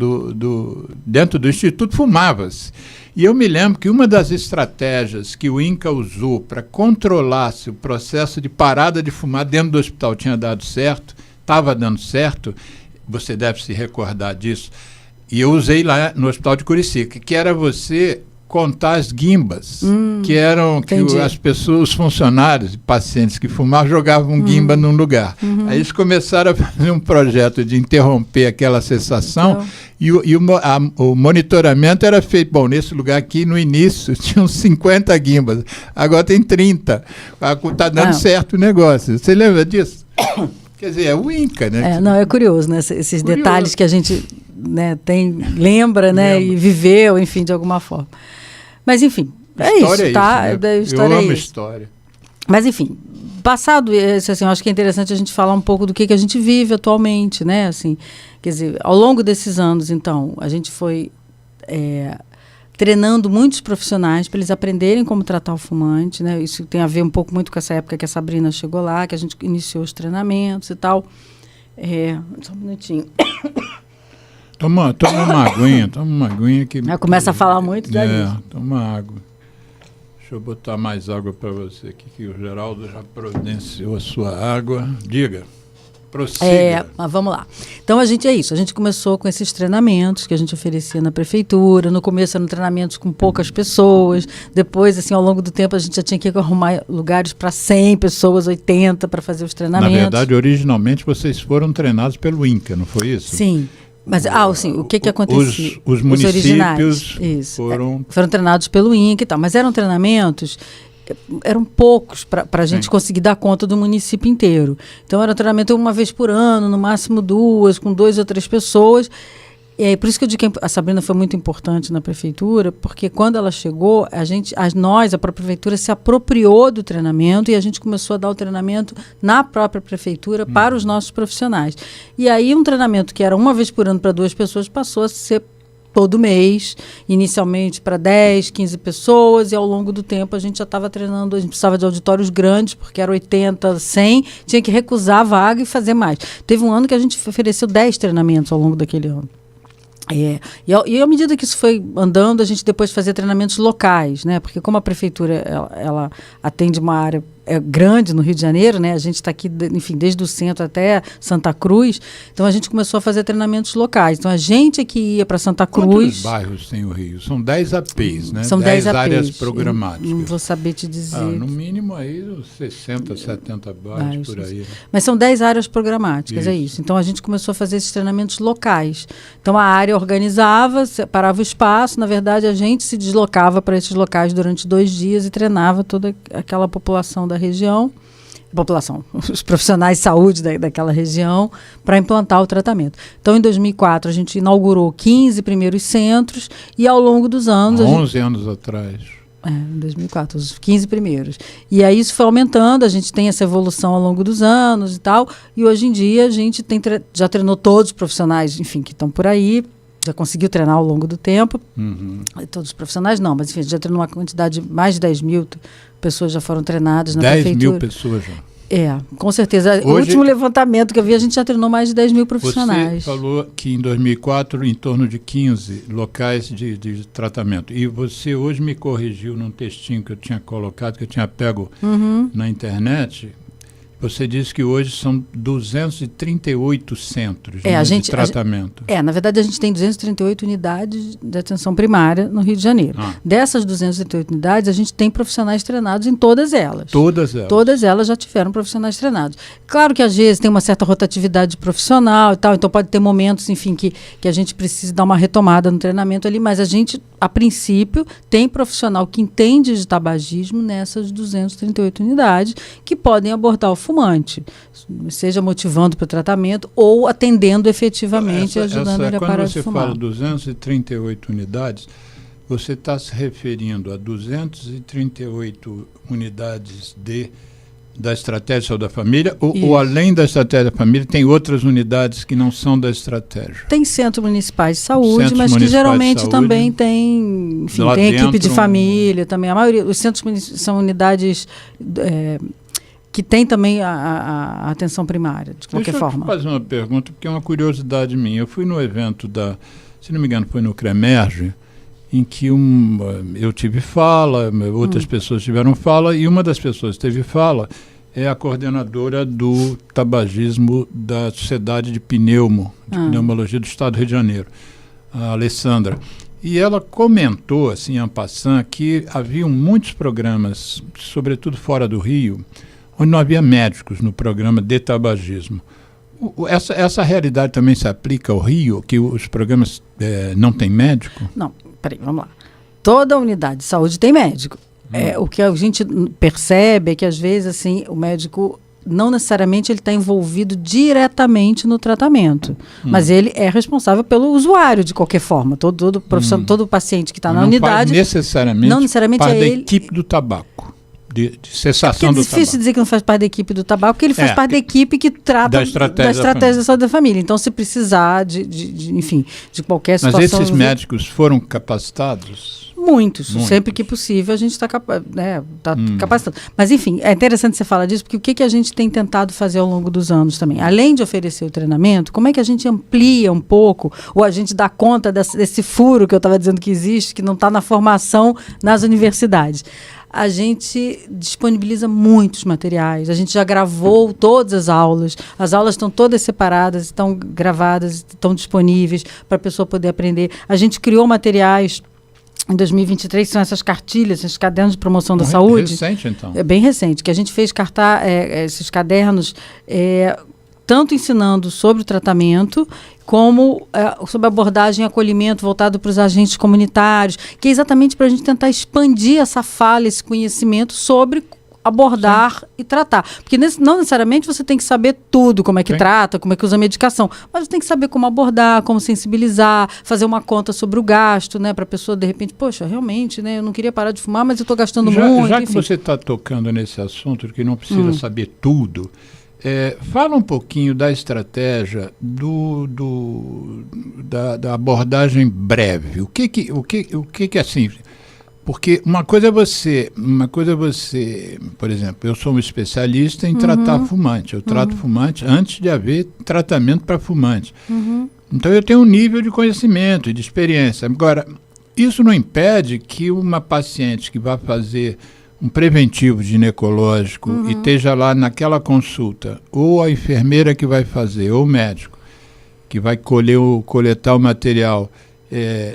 dentro do Instituto, fumava-se. E eu me lembro que uma das estratégias que o INCA usou para controlar se o processo de parada de fumar dentro do hospital tinha dado certo, estava dando certo, você deve se recordar disso, e eu usei lá no Hospital de Curicica, que era você contar as guimbas, que eram que as pessoas, os funcionários e pacientes que fumavam, jogavam guimba num lugar. Aí eles começaram a fazer um projeto de interromper aquela cessação, e o monitoramento era feito, bom, nesse lugar aqui, no início, tinham 50 guimbas, agora tem 30. Está dando certo o negócio. Você lembra disso? Quer dizer, é o INCA, né? É curioso, né? Esses detalhes que a gente, né, lembra, né? E viveu, enfim, de alguma forma. Mas, enfim, história isso, tá? Né? Eu amo história. Mas, enfim, passado isso, assim, eu acho que é interessante a gente falar um pouco do que a gente vive atualmente, né? Assim, quer dizer, ao longo desses anos, então, a gente foi treinando muitos profissionais para eles aprenderem como tratar o fumante, né? Isso tem a ver um pouco muito com essa época que a Sabrina chegou lá, que a gente iniciou os treinamentos e tal. Só um minutinho. Toma uma aguinha que... Começa a falar muito, já toma água. Deixa eu botar mais água para você aqui, que o Geraldo já providenciou a sua água. Diga. Prossiga. Mas vamos lá. Então, a gente começou com esses treinamentos que a gente oferecia na prefeitura. No começo eram treinamentos com poucas pessoas. Depois, assim, ao longo do tempo, a gente já tinha que arrumar lugares para 100 pessoas, 80 para fazer os treinamentos. Na verdade, originalmente, vocês foram treinados pelo INCA, não foi isso? Sim. Mas, sim, o que acontecia? Os municípios foram treinados pelo INCA e tal. Mas eram treinamentos eram poucos para a gente conseguir dar conta do município inteiro. Então, era treinamento uma vez por ano, no máximo 2, com 2 ou 3 pessoas. E aí, por isso que eu digo que a Sabrina foi muito importante na prefeitura, porque quando ela chegou, a própria prefeitura se apropriou do treinamento e a gente começou a dar o treinamento na própria prefeitura para os nossos profissionais. E aí, um treinamento que era uma vez por ano para 2 pessoas passou a ser todo mês, inicialmente para 10, 15 pessoas, e ao longo do tempo a gente já estava treinando, a gente precisava de auditórios grandes, porque era 80, 100, tinha que recusar a vaga e fazer mais. Teve um ano que a gente ofereceu 10 treinamentos ao longo daquele ano. E à medida que isso foi andando, a gente depois fazia treinamentos locais, né? Porque como a prefeitura ela atende uma área grande no Rio de Janeiro, né? A gente está aqui, enfim, desde o centro até Santa Cruz, então a gente começou a fazer treinamentos locais. Então a gente que ia para Santa Cruz... Quantos bairros tem o Rio? São 10 APs, né? São 10 áreas programáticas. Não vou saber te dizer. No mínimo aí 60, 70 bairros por aí. Né? Mas são 10 áreas programáticas, é isso. Então a gente começou a fazer esses treinamentos locais. Então a área organizava, separava o espaço, na verdade a gente se deslocava para esses locais durante 2 dias e treinava toda aquela população da região, os profissionais de saúde daquela região, para implantar o tratamento. Então, em 2004, a gente inaugurou 15 primeiros centros e, ao longo dos anos... 11 anos atrás. Em 2004, os 15 primeiros. E aí isso foi aumentando, a gente tem essa evolução ao longo dos anos e tal, e hoje em dia a gente já treinou todos os profissionais, enfim, que estão por aí, já conseguiu treinar ao longo do tempo. Todos os profissionais não, mas enfim, já treinou uma quantidade de mais de 10 mil pessoas já foram treinadas na prefeitura. 10 mil pessoas já. Com certeza. O último levantamento que eu vi, a gente já treinou mais de 10 mil profissionais. Você falou que em 2004, em torno de 15 locais de tratamento. E você hoje me corrigiu num textinho que eu tinha colocado, que eu tinha pego na internet. Você disse que hoje são 238 centros de tratamento. Na verdade, a gente tem 238 unidades de atenção primária no Rio de Janeiro. Dessas 238 unidades, a gente tem profissionais treinados em todas elas. Todas elas? Todas elas já tiveram profissionais treinados. Claro que, às vezes, tem uma certa rotatividade profissional e tal, então pode ter momentos, enfim, que a gente precisa dar uma retomada no treinamento ali, mas a gente, a princípio, tem profissional que entende de tabagismo nessas 238 unidades, que podem abordar o fumante, seja motivando para o tratamento ou atendendo efetivamente, ajudando ele a parar de fumar. Quando você fala 238 unidades, você está se referindo a 238 unidades da Estratégia de Saúde da Família ou além da Estratégia da Família tem outras unidades que não são da estratégia? Tem centros municipais de saúde, mas que geralmente também tem, enfim, tem equipe de família também. A maioria, os centros são unidades que tem também a atenção primária, de qualquer forma. Deixa eu fazer uma pergunta, porque é uma curiosidade minha. Eu fui no evento se não me engano, foi no CREMERGE, em que eu tive fala, outras pessoas tiveram fala, e uma das pessoas que teve fala é a coordenadora do tabagismo da Sociedade de Pneumologia do Estado do Rio de Janeiro, a Alessandra. E ela comentou, assim, en passant, que haviam muitos programas, sobretudo fora do Rio, onde não havia médicos no programa de tabagismo. Essa realidade também se aplica ao Rio, que os programas não têm médico? Não, peraí, vamos lá. Toda unidade de saúde tem médico. O que a gente percebe é que, às vezes, assim, o médico não necessariamente ele está envolvido diretamente no tratamento, mas ele é responsável pelo usuário, de qualquer forma. Todo paciente que está na unidade... Não necessariamente é da ele... equipe do tabaco. De cessação do tabaco. É difícil dizer que não faz parte da equipe do tabaco, porque ele faz parte da equipe que trata da estratégia da saúde da família. Então, se precisar enfim, de qualquer situação... Mas esses médicos foram capacitados? Muitos. Sempre que possível, a gente está capacitando. Mas, enfim, é interessante você falar disso, porque o que a gente tem tentado fazer ao longo dos anos também? Além de oferecer o treinamento, como é que a gente amplia um pouco, ou a gente dá conta desse furo que eu estava dizendo que existe, que não está na formação nas universidades? A gente disponibiliza muitos materiais, a gente já gravou todas as aulas estão todas separadas, estão gravadas, estão disponíveis para a pessoa poder aprender. A gente criou materiais em 2023, são essas cartilhas, esses cadernos de promoção da saúde. Recente, então. É bem recente, que a gente fez esses cadernos tanto ensinando sobre o tratamento, como sobre abordagem e acolhimento voltado para os agentes comunitários, que é exatamente para a gente tentar expandir essa fala, esse conhecimento sobre abordar e tratar. Porque não necessariamente você tem que saber tudo, como é que trata, como é que usa a medicação, mas você tem que saber como abordar, como sensibilizar, fazer uma conta sobre o gasto, né, para a pessoa, de repente, poxa, realmente, né, eu não queria parar de fumar, mas eu estou gastando muito. Já que você está tocando nesse assunto, que não precisa saber tudo, fala um pouquinho da estratégia da abordagem breve. O que assim... Porque uma coisa é você, por exemplo, eu sou um especialista em tratar fumante. Eu trato fumante antes de haver tratamento para fumante. Então eu tenho um nível de conhecimento e de experiência. Agora, isso não impede que uma paciente que vai fazer um preventivo ginecológico e esteja lá naquela consulta, ou a enfermeira que vai fazer, ou o médico que vai coletar o material,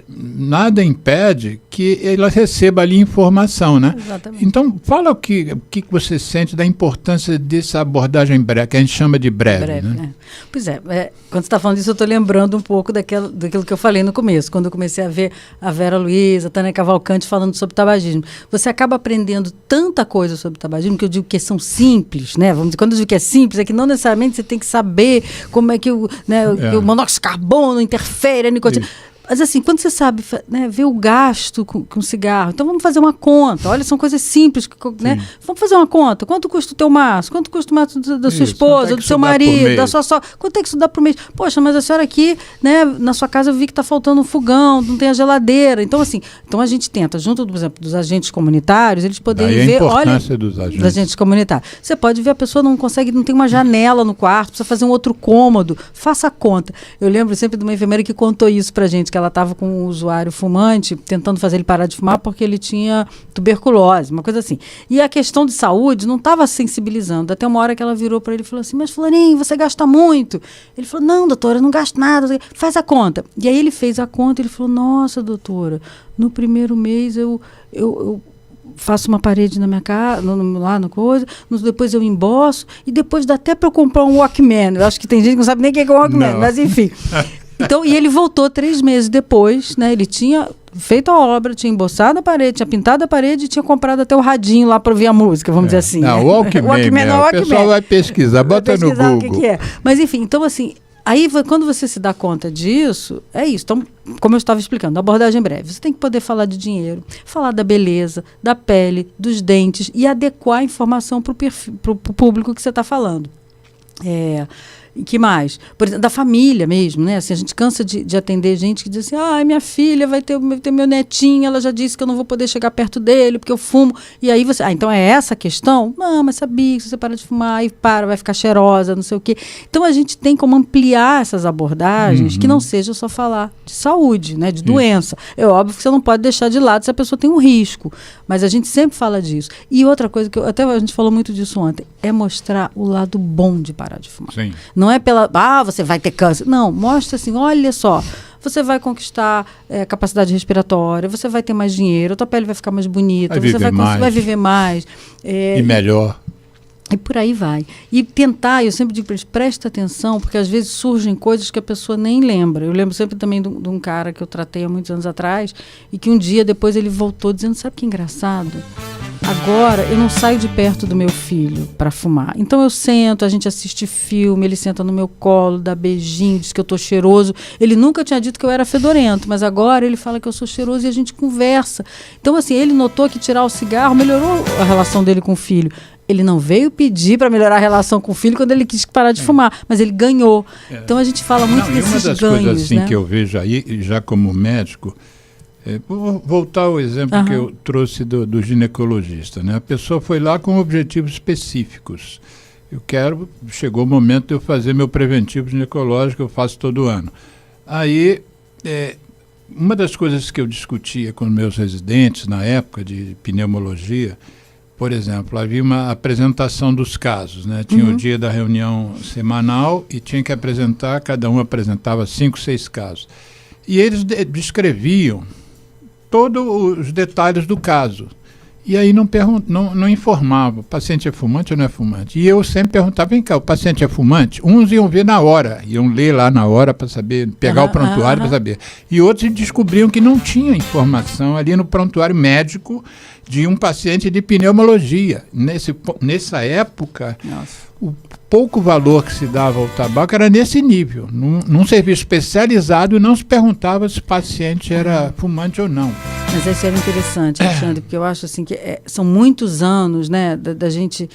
nada impede que ela receba ali informação, né? Exatamente. Então, fala o que você sente da importância dessa abordagem breve, que a gente chama de breve, né? Pois quando você está falando disso, eu estou lembrando um pouco daquilo que eu falei no começo, quando eu comecei a ver a Vera Luiza, a Tânia Cavalcante falando sobre tabagismo. Você acaba aprendendo tanta coisa sobre tabagismo, que eu digo que são simples, né? Vamos dizer, quando eu digo que é simples, é que não necessariamente você tem que saber como é que o monóxido de carbono interfere, a nicotina. Mas assim, quando você sabe, né, ver o gasto com cigarro, então vamos fazer uma conta. Olha, são coisas simples, né? Vamos fazer uma conta. Quanto custa o teu maço? Quanto custa o maço da sua esposa, do seu marido, da sua sogra? Quanto tem que estudar por mês? Poxa, mas a senhora aqui, né, na sua casa eu vi que está faltando um fogão, não tem a geladeira. Então, assim, a gente tenta, junto, por exemplo, dos agentes comunitários, eles poderem ver, olha, dos agentes comunitários. Você pode ver, a pessoa não tem uma janela no quarto, precisa fazer um outro cômodo. Faça a conta. Eu lembro sempre de uma enfermeira que contou isso pra gente, que ela estava com um usuário fumante, tentando fazer ele parar de fumar porque ele tinha tuberculose, uma coisa assim. E a questão de saúde não estava sensibilizando. Até uma hora que ela virou para ele e falou assim, mas Florinho, você gasta muito. Ele falou, não, doutora, eu não gasto nada. Faz a conta. E aí ele fez a conta e ele falou, nossa, doutora, no primeiro mês eu faço uma parede na minha casa, lá na coisa, depois eu emboço, e depois dá até para eu comprar um Walkman. Eu acho que tem gente que não sabe nem o que é um Walkman, mas enfim... Então, e ele voltou 3 meses depois, né? Ele tinha feito a obra, tinha emboçado a parede, tinha pintado a parede e tinha comprado até o radinho lá para ouvir a música, vamos dizer assim. Não, o Walkman, o pessoal vai pesquisar, bota no Google. O que é. Mas enfim, então assim, aí quando você se dá conta disso, é isso. Então, como eu estava explicando, abordagem breve. Você tem que poder falar de dinheiro, falar da beleza, da pele, dos dentes e adequar a informação para o público que você está falando. E que mais? Por exemplo, da família mesmo, né? Assim, a gente cansa de atender gente que diz assim, minha filha vai ter meu netinho, ela já disse que eu não vou poder chegar perto dele porque eu fumo. E aí você, então é essa a questão? Não, mas sabia que se você para de fumar e vai ficar cheirosa, não sei o quê. Então a gente tem como ampliar essas abordagens que não seja só falar de saúde, né? De doença. É óbvio que você não pode deixar de lado se a pessoa tem um risco, mas a gente sempre fala disso. E outra coisa que até a gente falou muito disso ontem, é mostrar o lado bom de parar de fumar. Sim. Não é você vai ter câncer. Não, mostra assim, olha só, você vai conquistar capacidade respiratória, você vai ter mais dinheiro, a tua pele vai ficar mais bonita, você vai viver mais. E melhor. E por aí vai. E tentar, eu sempre digo para eles, presta atenção, porque às vezes surgem coisas que a pessoa nem lembra. Eu lembro sempre também de um cara que eu tratei há muitos anos atrás, e que um dia depois ele voltou dizendo, sabe que engraçado? Agora eu não saio de perto do meu filho para fumar. Então eu sento, a gente assiste filme, ele senta no meu colo, dá beijinho, diz que eu tô cheiroso. Ele nunca tinha dito que eu era fedorento, mas agora ele fala que eu sou cheiroso e a gente conversa. Então assim, ele notou que tirar o cigarro melhorou a relação dele com o filho. Ele não veio pedir para melhorar a relação com o filho quando ele quis parar de fumar, mas ele ganhou. Então a gente fala muito desses ganhos. Uma das coisas assim, né, que eu vejo aí, já como médico, vou voltar ao exemplo que eu trouxe do ginecologista, né? A pessoa foi lá com objetivos específicos. Chegou o momento de eu fazer meu preventivo ginecológico, eu faço todo ano. Aí, uma das coisas que eu discutia com meus residentes na época de pneumologia, por exemplo, havia uma apresentação dos casos, né? Tinha o dia da reunião semanal e tinha que apresentar, cada um apresentava 5, 6 casos. E eles descreviam todos os detalhes do caso. E aí não informava, o paciente é fumante ou não é fumante. E eu sempre perguntava, vem cá, o paciente é fumante? Uns iam ver na hora, iam ler lá na hora para saber, pegar o prontuário para saber. E outros descobriam que não tinha informação ali no prontuário médico de um paciente de pneumologia. Nessa época, o pouco valor que se dava ao tabaco era nesse nível. Num serviço especializado, não se perguntava se o paciente era fumante ou não. Mas isso era interessante, Alexandre, porque eu acho assim que são muitos anos, né, da gente,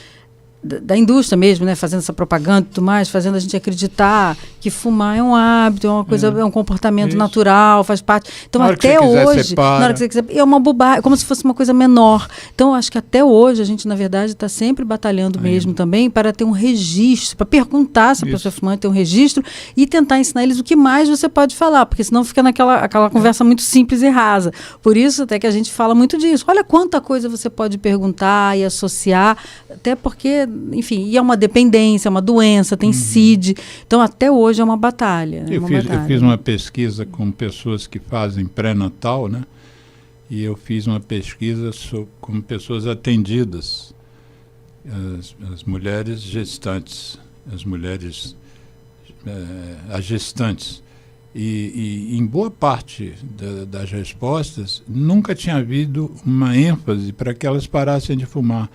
da indústria mesmo, né, fazendo essa propaganda e tudo mais, fazendo a gente acreditar que fumar é um hábito, é uma coisa, é um comportamento natural, faz parte. Então até hoje, na hora que você quiser, é uma bobagem, como se fosse uma coisa menor. Então eu acho que até hoje a gente, na verdade, está sempre batalhando mesmo também para ter um registro, para perguntar se a pessoa é fumante, ter um registro e tentar ensinar eles o que mais você pode falar, porque senão fica aquela conversa muito simples e rasa. Por isso até que a gente fala muito disso. Olha quanta coisa você pode perguntar e associar, até porque, enfim, e é uma dependência, é uma doença, tem CID. Então, até hoje é uma batalha. Eu fiz uma pesquisa com pessoas que fazem pré-natal, né? E eu fiz uma pesquisa com pessoas atendidas, as mulheres gestantes, as gestantes. E em boa parte das respostas, nunca tinha havido uma ênfase para que elas parassem de fumar.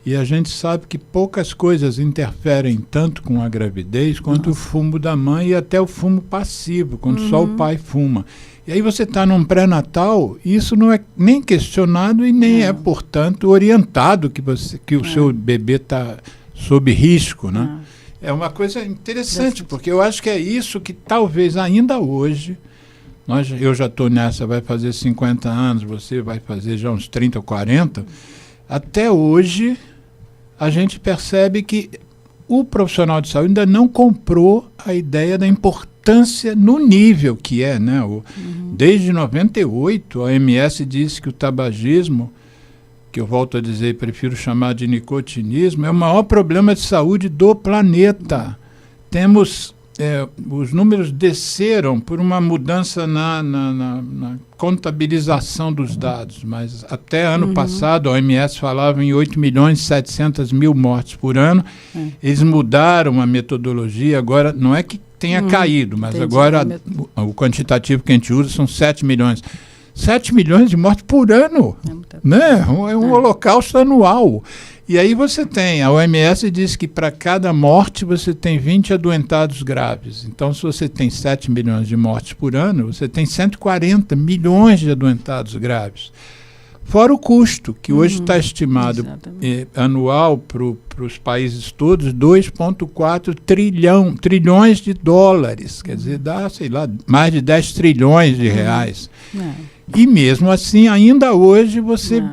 E a gente sabe que poucas coisas interferem tanto com a gravidez quanto o fumo da mãe e até o fumo passivo, quando só o pai fuma. E aí você está num pré-natal, isso não é nem questionado e nem é, portanto, orientado que o seu bebê está sob risco, né? É uma coisa interessante, porque eu acho que é isso que talvez ainda hoje, eu já estou nessa, vai fazer 50 anos, você vai fazer já uns 30 ou 40, até hoje a gente percebe que o profissional de saúde ainda não comprou a ideia da importância no nível que é, né? Desde 98, a OMS disse que o tabagismo, que eu volto a dizer, prefiro chamar de nicotinismo, é o maior problema de saúde do planeta. Temos, os números desceram por uma mudança na contabilização dos dados, mas até ano passado a OMS falava em 8.700.000 mortes por ano. Eles mudaram a metodologia, agora não é que tenha caído, mas agora o quantitativo que a gente usa são 7 milhões. 7 milhões de mortes por ano, né? É um holocausto anual. E aí você tem, a OMS diz que para cada morte você tem 20 adoentados graves. Então, se você tem 7 milhões de mortes por ano, você tem 140 milhões de adoentados graves. Fora o custo, que hoje está estimado anual para os países todos, 2,4 trilhões de dólares. Quer dizer, dá, sei lá, mais de 10 trilhões de reais. E mesmo assim, ainda hoje, você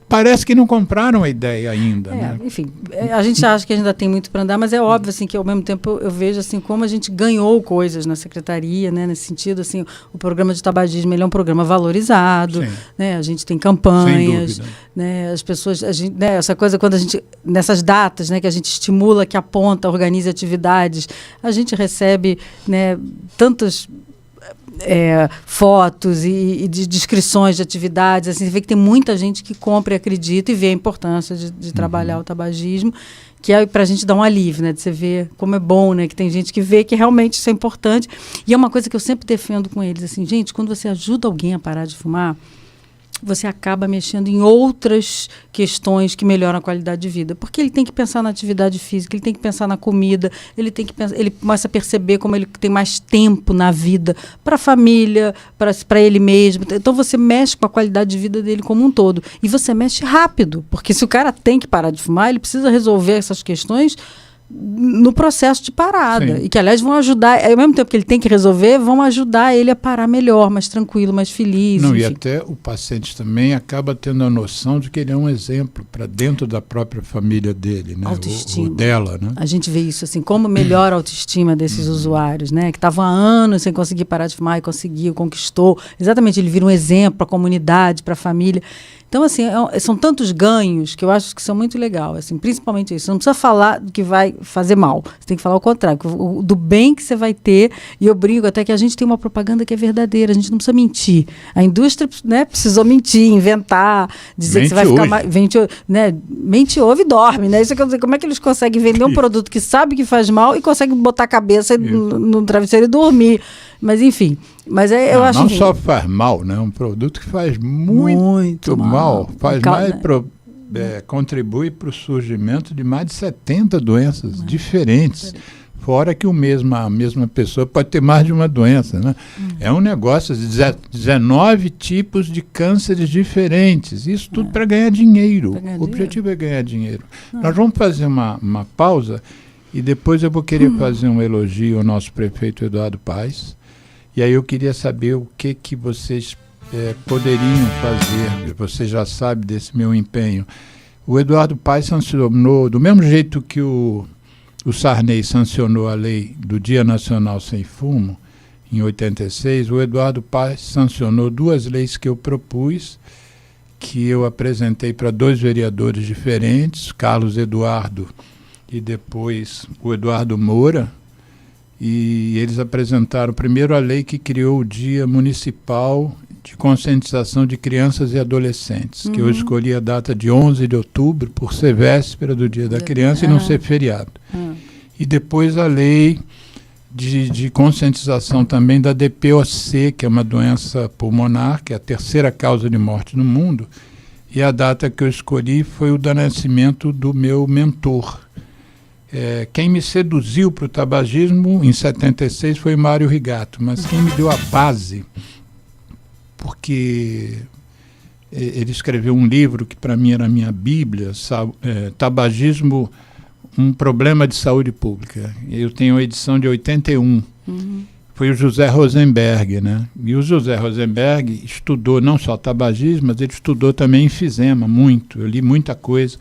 parece que não compraram a ideia ainda. Né? Enfim, a gente acha que ainda tem muito para andar, mas é óbvio assim, que ao mesmo tempo eu vejo assim, como a gente ganhou coisas na secretaria, né, nesse sentido. Assim, o programa de tabagismo ele é um programa valorizado, né, a gente tem campanhas, né, as pessoas, né, essa coisa quando a gente, nessas datas, né, que a gente estimula, que aponta, organiza atividades, a gente recebe, né, tantas fotos e de descrições de atividades, assim, você vê que tem muita gente que compra e acredita e vê a importância de trabalhar o tabagismo, que é para a gente dar um alívio, né, de você ver como é bom, né, que tem gente que vê que realmente isso é importante. E é uma coisa que eu sempre defendo com eles, assim, gente, quando você ajuda alguém a parar de fumar, você acaba mexendo em outras questões que melhoram a qualidade de vida. Porque ele tem que pensar na atividade física, ele tem que pensar na comida, ele começa a perceber como ele tem mais tempo na vida para a família, para ele mesmo. Então você mexe com a qualidade de vida dele como um todo. E você mexe rápido, porque se o cara tem que parar de fumar, ele precisa resolver essas questões no processo de parada. E que, aliás, vão ajudar, ao mesmo tempo que ele tem que resolver, vão ajudar ele a parar melhor, mais tranquilo, mais feliz. Não, e até o paciente também acaba tendo a noção de que ele é um exemplo para dentro da própria família dele, né? Autoestima. O dela, né? A gente vê isso, assim, como melhora a autoestima desses usuários, né? Que estavam há anos sem conseguir parar de fumar e conseguiu, conquistou. Exatamente, ele vira um exemplo para a comunidade, para a família. Então, assim, são tantos ganhos que eu acho que são muito legais, assim, principalmente isso. Você não precisa falar do que vai fazer mal, você tem que falar o contrário, do bem que você vai ter. E eu brinco até que a gente tem uma propaganda que é verdadeira, a gente não precisa mentir. A indústria, né, precisou mentir, inventar, dizer que você vai ficar mais... Mente, ouve e dorme, né? Isso quer dizer, como é que eles conseguem vender um produto que sabe que faz mal e conseguem botar a cabeça no travesseiro e dormir? Mas, enfim... Mas eu acho não só faz mal, né? Um produto que faz muito mal. Faz mais, contribui para o surgimento de mais de 70 doenças diferentes. Fora que a mesma pessoa pode ter mais de uma doença, né? É um negócio de 19 tipos de cânceres diferentes. Isso tudo para ganhar dinheiro. O objetivo é ganhar dinheiro. Nós vamos fazer uma pausa e depois eu vou querer fazer um elogio ao nosso prefeito Eduardo Paes. E aí eu queria saber o que vocês poderiam fazer. Você já sabe desse meu empenho. O Eduardo Paes sancionou, do mesmo jeito que o Sarney sancionou a lei do Dia Nacional Sem Fumo, em 86, o Eduardo Paes sancionou 2 leis que eu propus, que eu apresentei para 2 vereadores diferentes, Carlos Eduardo e depois o Eduardo Moura, e eles apresentaram primeiro a lei que criou o Dia Municipal de Conscientização de Crianças e Adolescentes, que eu escolhi a data de 11 de outubro por ser véspera do Dia da Criança e não ser feriado. E depois a lei de conscientização também da DPOC, que é uma doença pulmonar, que é a 3ª causa de morte no mundo, e a data que eu escolhi foi o do nascimento do meu mentor. Quem me seduziu para o tabagismo em 76 foi Mário Rigato, mas quem me deu a base, porque ele escreveu um livro que para mim era a minha bíblia, Tabagismo, um problema de saúde pública. Eu tenho a edição de 81. Foi o José Rosenberg, né? E o José Rosenberg estudou não só tabagismo, mas ele estudou também enfisema muito. Eu li muita coisa.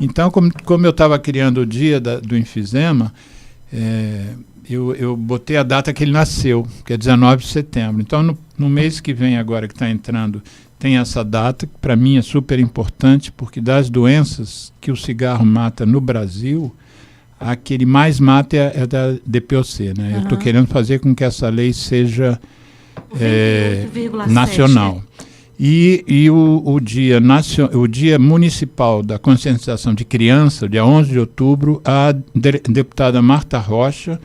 Então, como eu estava criando o dia do enfisema, eu botei a data que ele nasceu, que é 19 de setembro. Então, no mês que vem agora, que está entrando, tem essa data, que para mim é super importante, porque das doenças que o cigarro mata no Brasil, a que ele mais mata é da DPOC, né? Eu estou querendo fazer com que essa lei seja nacional. E o dia municipal da conscientização de criança, dia 11 de outubro, a deputada Marta Rocha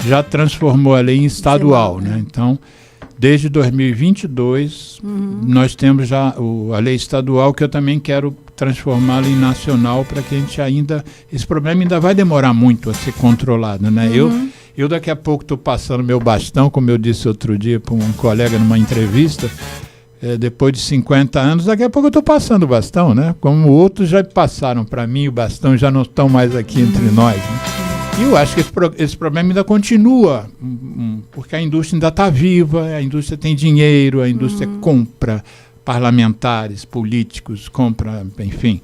já transformou a lei em estadual, né? Então, desde 2022, nós temos já a lei estadual, que eu também quero transformá-la em nacional, para que a gente esse problema ainda vai demorar muito a ser controlado, né? Eu daqui a pouco estou passando meu bastão, como eu disse outro dia para um colega numa entrevista, depois de 50 anos, daqui a pouco eu estou passando o bastão, né? Como outros já passaram para mim o bastão, já não estão mais aqui entre nós, né? E eu acho que esse problema ainda continua, porque a indústria ainda está viva, a indústria tem dinheiro, a indústria compra parlamentares, políticos, compra, enfim,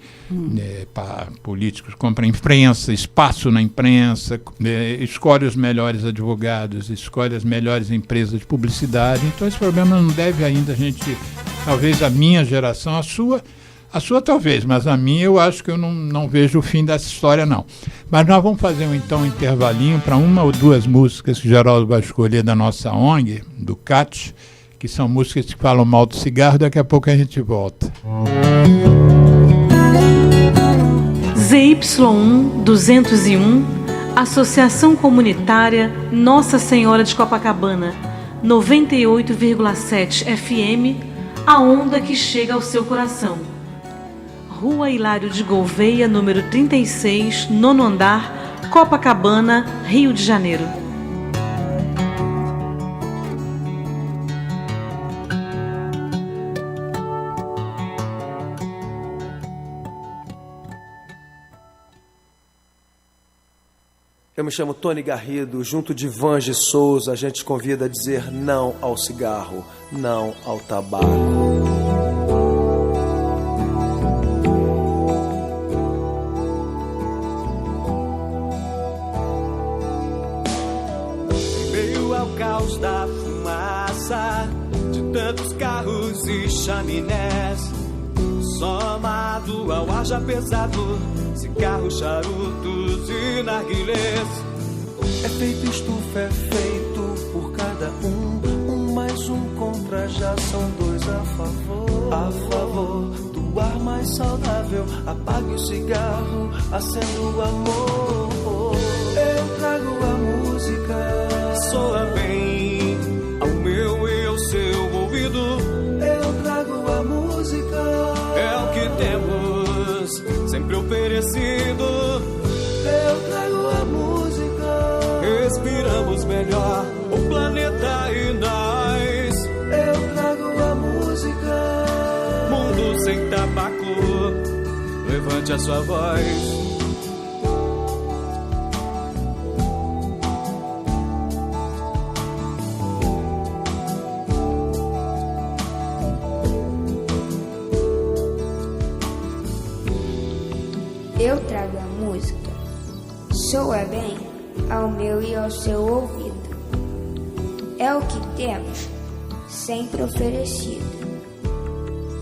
políticos, compra imprensa, espaço na imprensa, escolhe os melhores advogados, escolhe as melhores empresas de publicidade. Então esse problema não deve ainda a gente, talvez a minha geração, a sua talvez, mas a minha eu acho que eu não vejo o fim dessa história, não. Mas nós vamos fazer então um intervalinho para 1 ou 2 músicas que o Geraldo vai escolher da nossa ONG, do CAT, que são músicas que falam mal do cigarro. Daqui a pouco a gente volta. ZY1 201, Associação Comunitária Nossa Senhora de Copacabana, 98,7 FM, a onda que chega ao seu coração. Rua Hilário de Gouveia, número 36, 9º andar, Copacabana, Rio de Janeiro. Eu me chamo Tony Garrido, junto de Vange Souza, a gente convida a dizer não ao cigarro, não ao tabaco. Em meio ao caos da fumaça, de tantos carros e chaminés, somado ao ar já pesado, cigarros, charutos e narguilés. Efeito estufa é feito por cada um mais um contra, já são dois a favor do ar mais saudável. Apague o cigarro, acenda o amor. Eu trago a música, Soa bem ao meu e ao seu ouvido. eu trago a música, É o que temos sempre oferecido. eu trago a música, Respiramos melhor o planeta e nós. eu trago a música. Mundo sem tabaco, levante a sua voz. Eu trago a música, soa bem ao meu e ao seu ouvido. É o que temos sempre oferecido.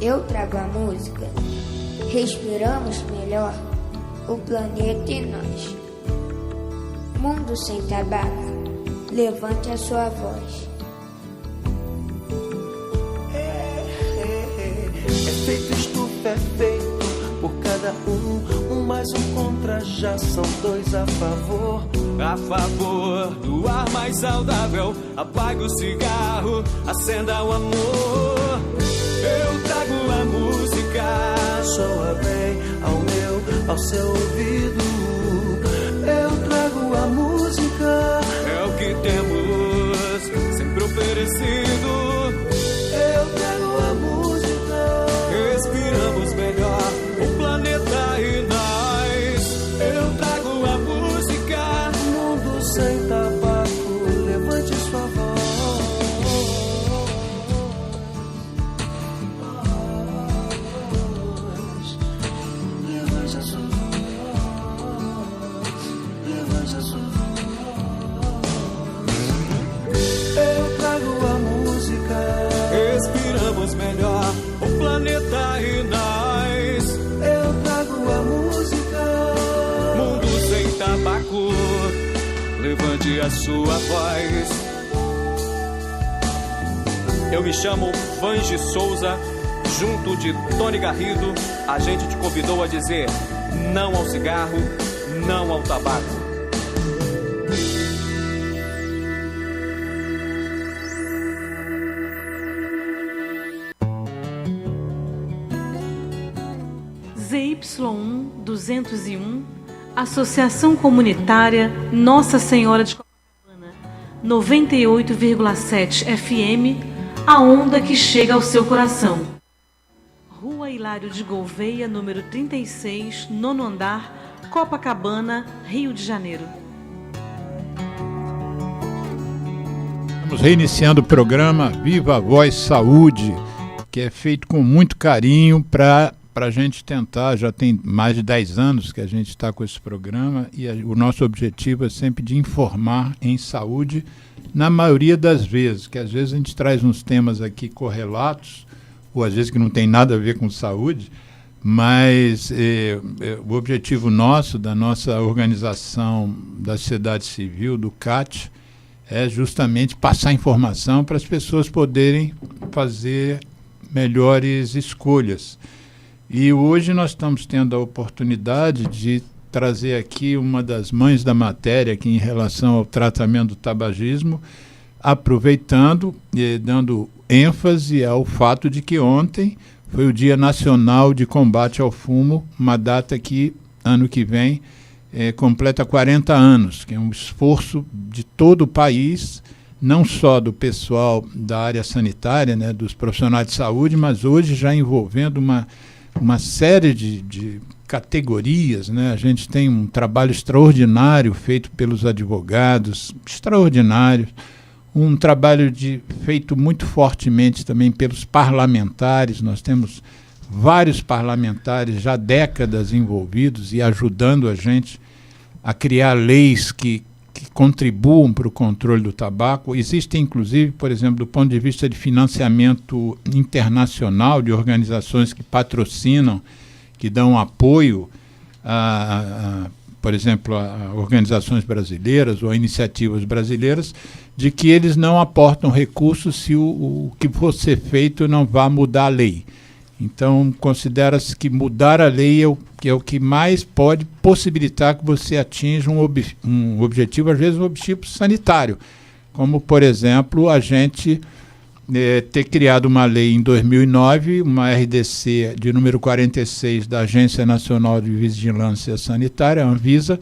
Eu trago a música, respiramos melhor o planeta e nós. Mundo sem tabaco, levante a sua voz. Efeito estufa é feito por cada um mais um contra, já são dois a favor. A favor do ar mais saudável, apague o cigarro, acenda o amor. Eu trago a música, Soa bem ao meu, ao seu ouvido. Eu trago a música, é o que temos sempre oferecido. eu trago a música, Respiramos melhor o planeta e nós. Eu trago a música. mundo sem tabaco, levante sua voz. Levante a sua voz, levante a sua voz. Eu trago a música, Respiramos melhor o planeta e nós. eu trago a música. Mundo sem tabaco, levante a sua voz. Eu me chamo Vange Souza, junto de Tony Garrido, a gente te convidou a dizer não ao cigarro, não ao tabaco. ZY1 201, Associação Comunitária Nossa Senhora de Copacabana, 98,7 FM, a onda que chega ao seu coração. Rua Hilário de Gouveia, número 36, nono andar, Copacabana, Rio de Janeiro. Estamos reiniciando o programa Viva a Voz Saúde, que é feito com muito carinho para a gente tentar, já tem mais de 10 anos que a gente está com esse programa e o nosso objetivo é sempre de informar em saúde, na maioria das vezes, que às vezes a gente traz uns temas aqui correlatos, ou às vezes que não tem nada a ver com saúde, mas o objetivo nosso, da nossa organização da sociedade civil, do CAT, é justamente passar informação para as pessoas poderem fazer melhores escolhas. E hoje nós estamos tendo a oportunidade de trazer aqui uma das mães da matéria aqui em relação ao tratamento do tabagismo, aproveitando e dando ênfase ao fato de que ontem foi o Dia Nacional de Combate ao Fumo, uma data que, ano que vem, completa 40 anos, que é um esforço de todo o país, não só do pessoal da área sanitária, né, dos profissionais de saúde, mas hoje já envolvendo uma série de categorias, né? A gente tem um trabalho extraordinário feito pelos advogados, extraordinário, um trabalho feito muito fortemente também pelos parlamentares. Nós temos vários parlamentares já há décadas envolvidos e ajudando a gente a criar leis que contribuam para o controle do tabaco. Existem, inclusive, por exemplo, do ponto de vista de financiamento internacional, de organizações que patrocinam, que dão apoio por exemplo, a organizações brasileiras ou a iniciativas brasileiras, de que eles não aportam recursos se o que for ser feito não vá mudar a lei. Então, considera-se que mudar a lei é o que mais pode possibilitar que você atinja um objetivo, às vezes um objetivo sanitário, como, por exemplo, a gente ter criado uma lei em 2009, uma RDC de número 46 da Agência Nacional de Vigilância Sanitária, a Anvisa,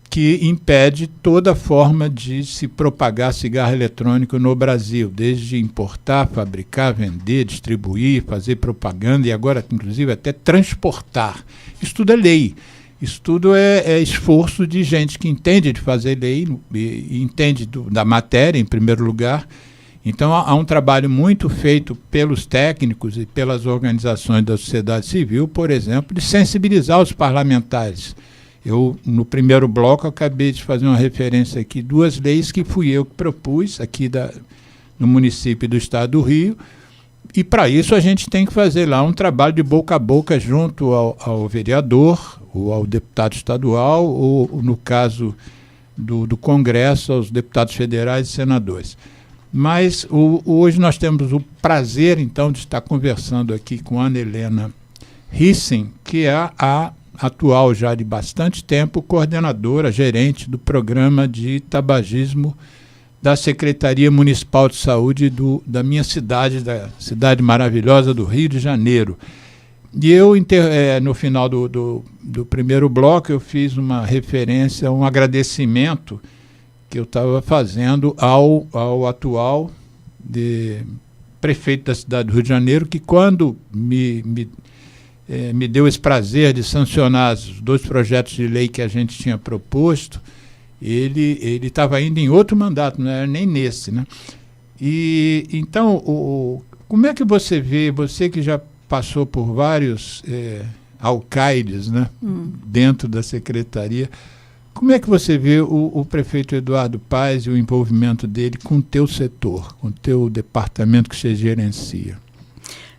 que impede toda forma de se propagar cigarro eletrônico no Brasil, desde importar, fabricar, vender, distribuir, fazer propaganda e agora, inclusive, até transportar. Isso tudo é lei. Isso tudo é esforço de gente que entende de fazer lei, e entende da matéria, em primeiro lugar. Então, há um trabalho muito feito pelos técnicos e pelas organizações da sociedade civil, por exemplo, de sensibilizar os parlamentares. No primeiro bloco, acabei de fazer uma referência aqui, 2 leis que fui eu que propus aqui no município do estado do Rio, e para isso a gente tem que fazer lá um trabalho de boca a boca junto ao vereador, ou ao deputado estadual, ou no caso do Congresso, aos deputados federais e senadores. Mas hoje nós temos o prazer, então, de estar conversando aqui com a Ana Helena Rissen, que é a atual, já de bastante tempo, coordenadora, gerente do programa de tabagismo da Secretaria Municipal de Saúde da minha cidade, da cidade maravilhosa do Rio de Janeiro. E eu, no final do primeiro bloco, eu fiz uma referência, um agradecimento que eu estava fazendo ao atual prefeito da cidade do Rio de Janeiro, que quando me deu esse prazer de sancionar os 2 projetos de lei que a gente tinha proposto, ele estava ainda em outro mandato, não era nem nesse, né? E então, como é que você vê, você que já passou por vários alcaides, né, dentro da secretaria, como é que você vê o prefeito Eduardo Paes e o envolvimento dele com o teu setor, com o teu departamento que você gerencia?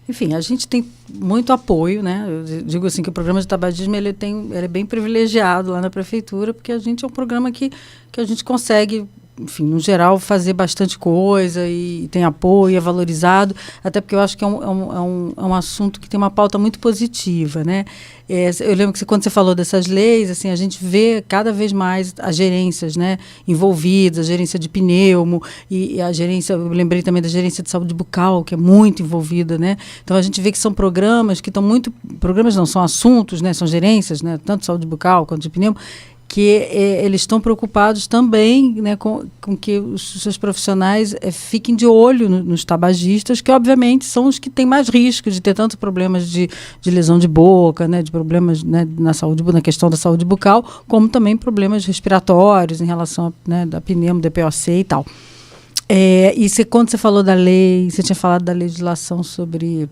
Enfim, a gente tem muito apoio, né? Eu digo assim que o programa de tabagismo ele é bem privilegiado lá na prefeitura, porque a gente é um programa que a gente consegue, enfim, no geral, fazer bastante coisa e tem apoio, é valorizado, até porque eu acho que é um assunto que tem uma pauta muito positiva, né? Eu lembro que quando você falou dessas leis, assim, a gente vê cada vez mais as gerências, né, envolvidas, a gerência de pneumo e a gerência, eu lembrei também da gerência de saúde bucal, que é muito envolvida, né? Então a gente vê que são programas que estão muito, programas não, são assuntos, né, são gerências, né, tanto de saúde bucal quanto de pneumo, que eles estão preocupados também, né, com que os seus profissionais fiquem de olho nos tabagistas, que obviamente são os que têm mais risco de ter tantos problemas de lesão de boca, né, de problemas, né, na questão da saúde bucal, como também problemas respiratórios em relação da pneumo, DPOC e tal. Quando você falou da lei, você tinha falado da legislação sobre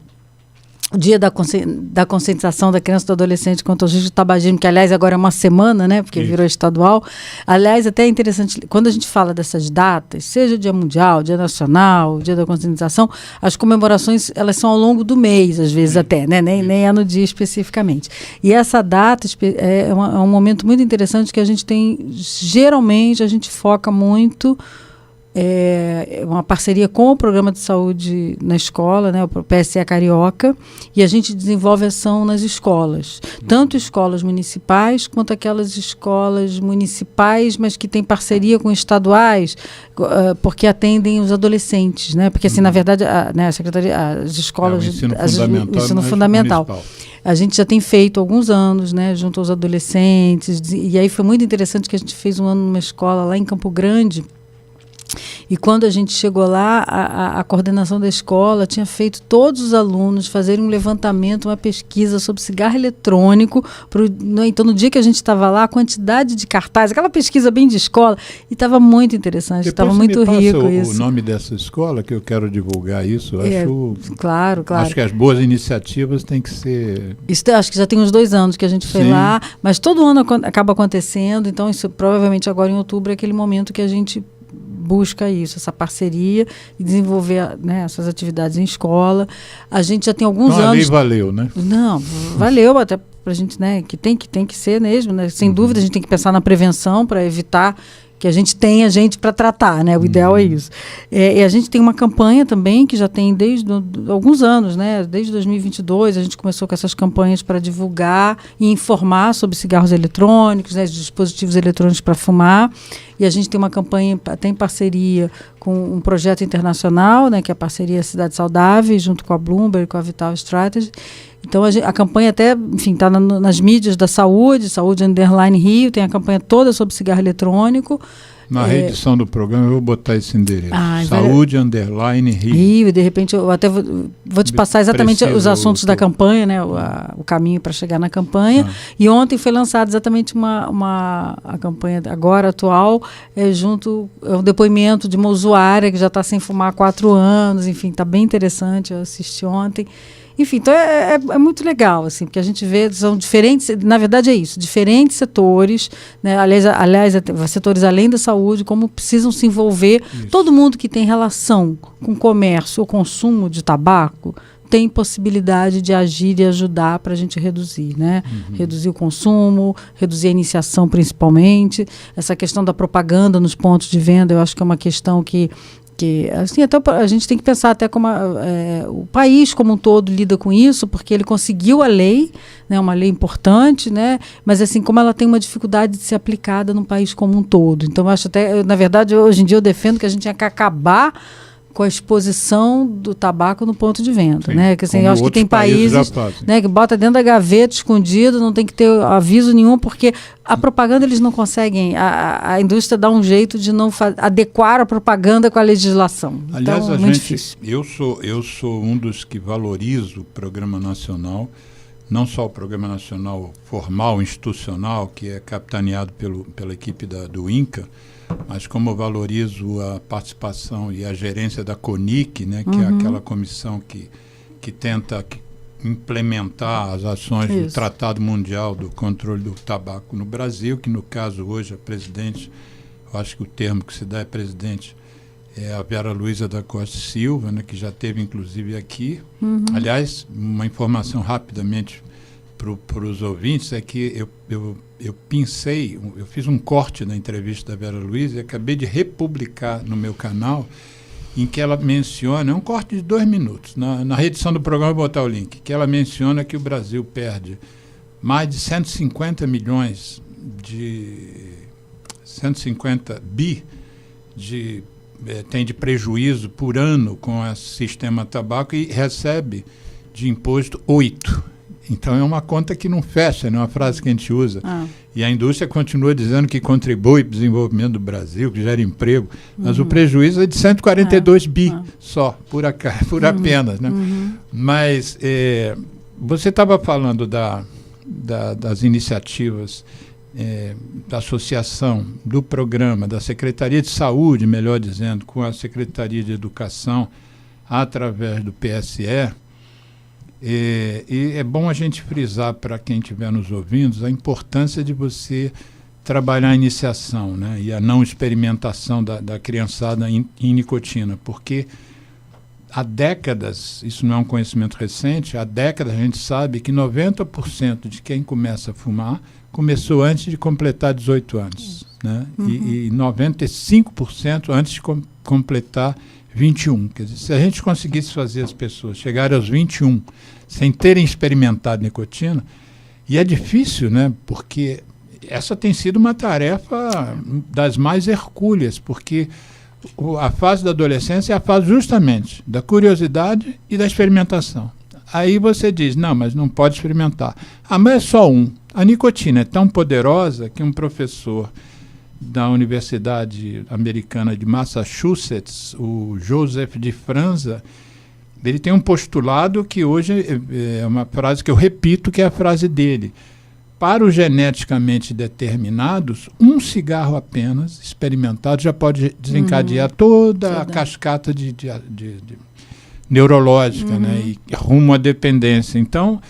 o dia da conscientização da criança e do adolescente contra o risco de tabagismo, que, aliás, agora é uma semana, né, porque virou estadual. Aliás, até é interessante, quando a gente fala dessas datas, seja o Dia Mundial, Dia Nacional, Dia da Conscientização, as comemorações, elas são ao longo do mês, às vezes até, né, nem é no dia especificamente. E essa data é um momento muito interessante que a gente tem, geralmente, a gente foca muito... uma parceria com o Programa de Saúde na Escola, né, o PSE Carioca, e a gente desenvolve ação nas escolas, tanto escolas municipais quanto aquelas escolas municipais, mas que têm parceria com estaduais, porque atendem os adolescentes, né? Porque assim, na verdade, a Secretaria, as escolas, o ensino fundamental. A gente já tem feito há alguns anos, né, junto aos adolescentes, e aí foi muito interessante que a gente fez um ano numa escola lá em Campo Grande, E quando a gente chegou lá, a coordenação da escola tinha feito todos os alunos fazerem um levantamento, uma pesquisa sobre cigarro eletrônico. Então, no dia que a gente estava lá, a quantidade de cartazes, aquela pesquisa bem de escola, e estava muito interessante, estava muito rico isso. O nome dessa escola, que eu quero divulgar isso, claro. Acho que as boas iniciativas têm que ser... Isso, acho que já tem uns 2 anos que a gente foi lá, mas todo ano acaba acontecendo, então isso provavelmente agora em outubro é aquele momento que a gente busca isso, essa parceria e desenvolver, né, essas atividades em escola. A gente já tem alguns anos... A lei valeu, né? Não, valeu até para a gente, né, que tem que ser mesmo, né? Sem dúvida a gente tem que pensar na prevenção para evitar que a gente tenha gente para tratar, né? O ideal é isso. E a gente tem uma campanha também que já tem desde alguns anos, né? Desde 2022 a gente começou com essas campanhas para divulgar e informar sobre cigarros eletrônicos, né? Dispositivos eletrônicos para fumar. E a gente tem uma campanha até em parceria com um projeto internacional, né? Que é a parceria Cidade Saudável, junto com a Bloomberg, com a Vital Strategy. Então, a campanha até, enfim, está nas mídias da Saúde _Rio, tem a campanha toda sobre cigarro eletrônico. Na reedição do programa eu vou botar esse endereço. Saúde _Rio. Rio, e de repente eu até vou te passar exatamente os assuntos da campanha, né? O caminho para chegar na campanha. E ontem foi lançada exatamente a campanha agora atual, um depoimento de uma usuária que já está sem fumar há 4 anos, enfim, está bem interessante, eu assisti ontem. Enfim, então é muito legal, assim, porque a gente vê, são diferentes, na verdade é isso, diferentes setores, né? Aliás, setores além da saúde, como precisam se envolver. Isso. Todo mundo que tem relação com comércio ou consumo de tabaco tem possibilidade de agir e ajudar para a gente reduzir, né? Reduzir o consumo, reduzir a iniciação principalmente. Essa questão da propaganda nos pontos de venda, eu acho que é uma questão que assim, até a gente tem que pensar até como o país como um todo lida com isso, porque ele conseguiu a lei, né, uma lei importante, né, mas assim, como ela tem uma dificuldade de ser aplicada no país como um todo. Então, eu acho até, na verdade, hoje em dia eu defendo que a gente tinha que acabar com a exposição do tabaco no ponto de venda, né? Que assim, eu acho que tem países, né, que bota dentro da gaveta escondido, não tem que ter aviso nenhum, porque a propaganda eles não conseguem, a indústria dá um jeito de não adequar a propaganda com a legislação. Aliás, então, muito difícil. Eu sou um dos que valorizo o programa nacional, não só o programa nacional formal, institucional, que é capitaneado pela equipe do INCA, mas como eu valorizo a participação e a gerência da CONIC, né, que é aquela comissão que tenta implementar as ações do Tratado Mundial do Controle do Tabaco no Brasil, que no caso hoje a presidente, eu acho que o termo que se dá é presidente, é a Vera Luiza da Costa Silva, né, que já esteve inclusive aqui. Aliás, uma informação rapidamente para os ouvintes é que eu fiz um corte na entrevista da Vera Luiza e acabei de republicar no meu canal, em que ela menciona, é um corte de 2 minutos, na reedição do programa eu vou botar o link, que ela menciona que o Brasil perde mais de 150 milhões 150 bi tem de prejuízo por ano com esse sistema tabaco e recebe de imposto 8. Então é uma conta que não fecha, não é uma frase que a gente usa. E a indústria continua dizendo que contribui para o desenvolvimento do Brasil, que gera emprego, mas o prejuízo é de 142 bi só, por apenas. Né? Mas você estava falando das iniciativas da associação, do programa, da Secretaria de Saúde, melhor dizendo, com a Secretaria de Educação, através do PSE. E é bom a gente frisar para quem estiver nos ouvindo a importância de você trabalhar a iniciação, né, e a não experimentação da criançada em nicotina, porque há décadas, isso não é um conhecimento recente, há décadas a gente sabe que 90% de quem começa a fumar começou antes de completar 18 anos, né, e 95% antes de completar 21. Quer dizer, se a gente conseguisse fazer as pessoas chegarem aos 21 sem terem experimentado nicotina, e é difícil, né? Porque essa tem sido uma tarefa das mais hercúleas, porque a fase da adolescência é a fase justamente da curiosidade e da experimentação. Aí você diz, não, mas não pode experimentar. Mas é só um. A nicotina é tão poderosa que um professor da Universidade Americana de Massachusetts, o Joseph de Franza, ele tem um postulado que hoje é uma frase que eu repito, que é a frase dele. Para os geneticamente determinados, um cigarro apenas, experimentado, já pode desencadear toda a cascata de neurológica, né, e rumo à dependência. Então,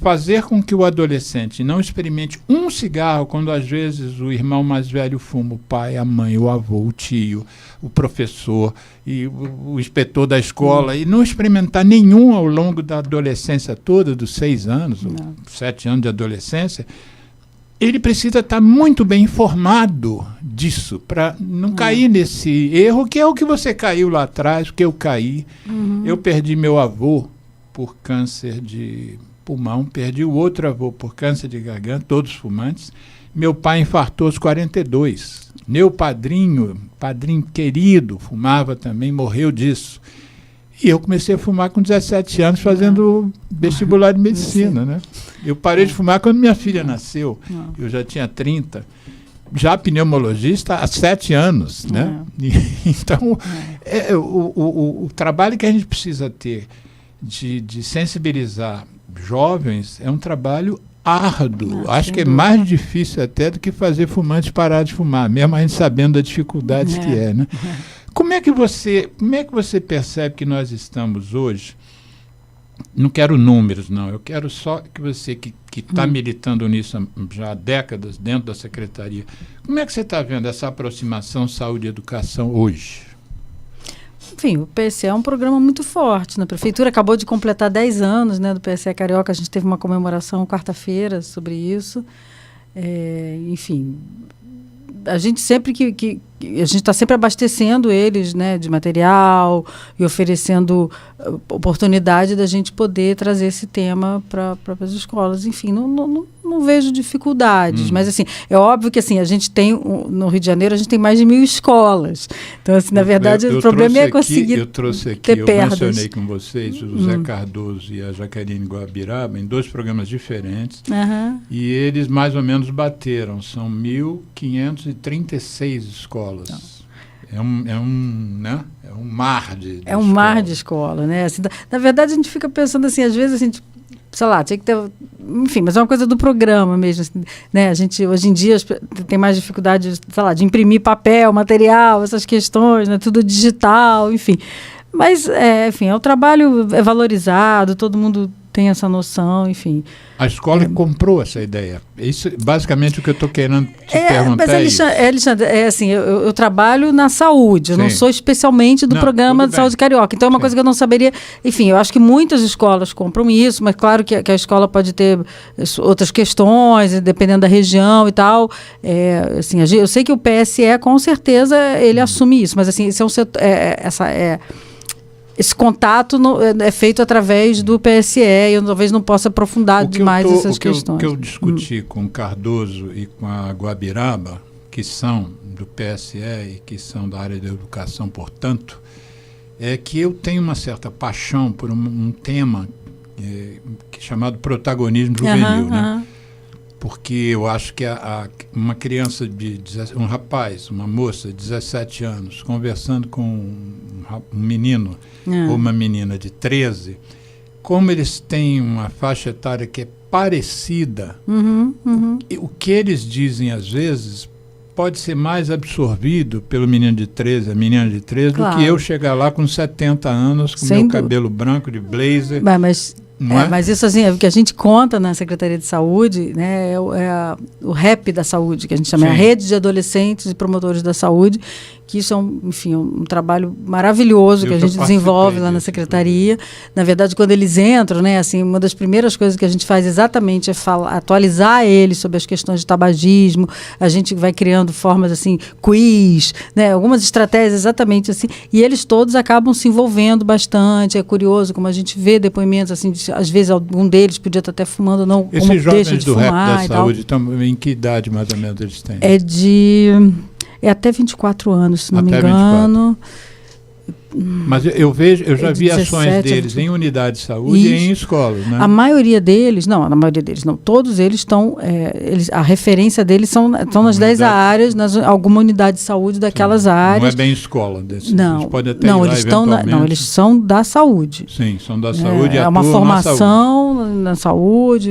fazer com que o adolescente não experimente um cigarro, quando às vezes o irmão mais velho fuma, o pai, a mãe, o avô, o tio, o professor e o inspetor da escola, e não experimentar nenhum ao longo da adolescência toda, dos 6 anos, 7 anos de adolescência, ele precisa estar muito bem informado disso, para não cair nesse erro, que é o que você caiu lá atrás, o que eu caí. Eu perdi meu avô por câncer de pulmão, perdi o outro avô por câncer de garganta, todos fumantes. Meu pai infartou aos 42. Meu padrinho querido, fumava também, morreu disso. E eu comecei a fumar com 17 anos, fazendo vestibular de medicina, né? Eu parei de fumar quando minha filha nasceu. Eu já tinha 30. Já pneumologista há 7 anos, né? Então, o trabalho que a gente precisa ter de sensibilizar jovens é um trabalho árduo. Acho que é mais difícil até do que fazer fumantes parar de fumar, mesmo a gente sabendo das dificuldades que é, né? Como é que você percebe que nós estamos hoje? Não quero números, não. Eu quero só que você, que está militando nisso já há décadas dentro da secretaria, como é que você está vendo essa aproximação saúde e educação hoje? Enfim, o PSE é um programa muito forte. A prefeitura acabou de completar 10 anos, né, do PSE Carioca. A gente teve uma comemoração quarta-feira sobre isso. Enfim, a gente sempre a gente está sempre abastecendo eles, né, de material e oferecendo oportunidade da gente poder trazer esse tema para as escolas. Enfim, não vejo dificuldades, mas assim, é óbvio que assim, a gente tem, no Rio de Janeiro, a gente tem mais de 1000 escolas. Então, assim, na verdade, o problema é conseguir ter perdas. Eu mencionei com vocês o Zé Cardoso e a Jaqueline Guabiraba em 2 programas diferentes, e eles mais ou menos bateram, são 1.536 escolas. É um mar de é um escola. Mar de escola, né? Assim, na verdade, a gente fica pensando assim, às vezes, assim, sei lá, tinha que ter... Enfim, mas é uma coisa do programa mesmo, assim, né? A gente, hoje em dia, tem mais dificuldade, sei lá, de imprimir papel, material, essas questões, né? Tudo digital, enfim. Mas, enfim, o trabalho é valorizado, todo mundo tem essa noção, enfim. A escola comprou essa ideia. Isso, basicamente, o que eu estou querendo te perguntar mas, Alexandre, assim, eu trabalho na saúde, eu não sou especialmente do programa de saúde carioca, então é uma coisa que eu não saberia. Enfim, eu acho que muitas escolas compram isso, mas claro que a escola pode ter outras questões, dependendo da região e tal. Assim, eu sei que o PSE, com certeza, ele assume isso, mas assim, esse é um setor, esse contato é feito através do PSE, e eu talvez não possa aprofundar demais essas questões. O que eu discuti com o Cardoso e com a Guabiraba, que são do PSE e que são da área da educação, portanto, é que eu tenho uma certa paixão por um tema que é chamado protagonismo juvenil, né? Porque eu acho que uma criança um rapaz, uma moça de 17 anos, conversando com um menino ou uma menina de 13, como eles têm uma faixa etária que é parecida, o que eles dizem às vezes pode ser mais absorvido pelo menino de 13, a menina de 13, do que eu chegar lá com 70 anos, com meu cabelo branco, de blazer. Mas isso, assim, é o que a gente conta na Secretaria de Saúde, né, o REP da saúde, que a gente chama, a Rede de Adolescentes e Promotores da Saúde, que isso é um trabalho maravilhoso que a gente desenvolve lá na Secretaria. Na verdade, quando eles entram, né, assim, uma das primeiras coisas que a gente faz exatamente é atualizar eles sobre as questões de tabagismo. A gente vai criando formas, assim, quiz, né, algumas estratégias exatamente assim, e eles todos acabam se envolvendo bastante. É curioso como a gente vê depoimentos, assim, às vezes algum deles podia estar até fumando, não, como deixa de fumar. Esses jovens do REP da saúde, em que idade mais ou menos eles têm? É até 24 anos, se não me engano. Mas eu já vi 17, ações deles em unidade de saúde e em escolas, né? A maioria deles, não, todos eles estão, a referência deles são nas 10 áreas, alguma unidade de saúde daquelas áreas. Não é bem escola desse. Não, eles podem até não, ir lá eles são da saúde. Sim, são da saúde. É uma formação na saúde,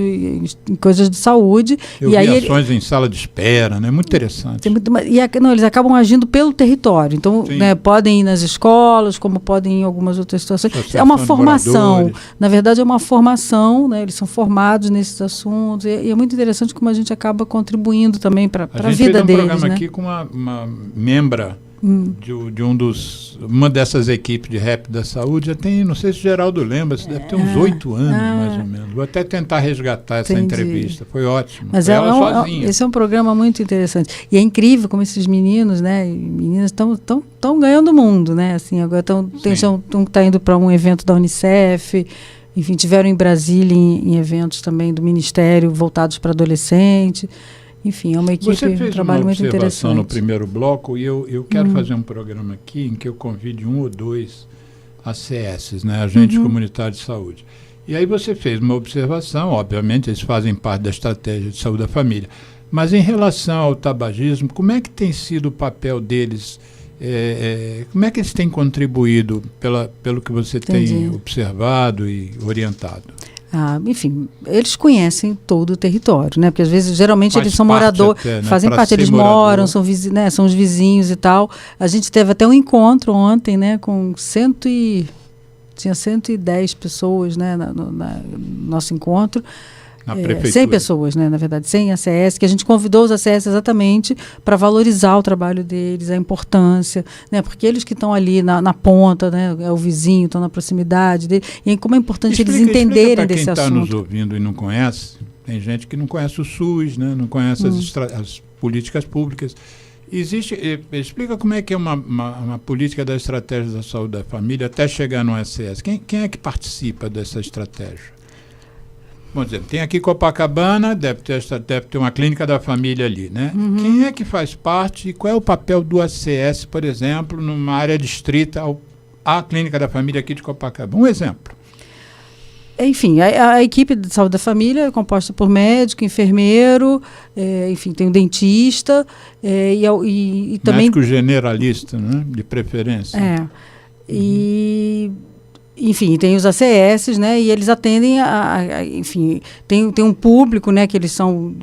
em coisas de saúde. Eu vi ações em sala de espera, né? Muito interessante. Eles acabam agindo pelo território. Então, podem ir nas escolas, como podem ir em algumas outras situações. É uma formação. Na verdade, é uma formação, né? Eles são formados nesses assuntos. E é muito interessante como a gente acaba contribuindo também para a vida deles. A gente fez um programa aqui com uma membra de uma dessas equipes de rap da saúde. Já tem, não sei se o Geraldo lembra, deve ter uns 8 anos, mais ou menos. Vou até tentar resgatar essa entrevista. Foi ótimo. Mas ela sozinha. Esse é um programa muito interessante. E é incrível como esses meninos, né, e meninas estão ganhando o mundo, né? Assim, agora estão indo para um evento da Unicef. Enfim, tiveram em Brasília em eventos também do Ministério voltados para adolescente. Enfim, é uma equipe, um trabalho muito interessante. Você fez uma observação no primeiro bloco e eu quero fazer um programa aqui em que eu convide 1 ou 2 ACS, né, agentes comunitários de saúde. E aí você fez uma observação, obviamente eles fazem parte da estratégia de saúde da família, mas em relação ao tabagismo, como é que tem sido o papel deles? Como é que eles têm contribuído pelo que você tem observado e orientado? Enfim, eles conhecem todo o território, né? Porque às vezes, geralmente, eles são moradores, fazem parte, eles moram, são os vizinhos e tal. A gente teve até um encontro ontem, né? Com tinha 110 pessoas, né? No nosso encontro. Na prefeitura. 100 pessoas, né, na verdade, 100 ACS, que a gente convidou os ACS exatamente para valorizar o trabalho deles, a importância, né, porque eles que estão ali na ponta, né, é o vizinho, estão na proximidade dele, e como é importante eles entenderem desse assunto. Quem está nos ouvindo e não conhece, tem gente que não conhece o SUS, né, não conhece as políticas públicas. Explica como é que é uma política da estratégia da saúde da família até chegar no ACS. Quem é que participa dessa estratégia? Vamos dizer, tem aqui Copacabana, deve ter uma clínica da família ali, né? Quem é que faz parte e qual é o papel do ACS, por exemplo, numa área distrita à clínica da família aqui de Copacabana? Um exemplo. Enfim, a equipe de saúde da família é composta por médico, enfermeiro, enfim, tem um dentista e também... Médico generalista, né? De preferência. Enfim, tem os ACS, né, e eles atendem enfim, tem um público, né, que eles são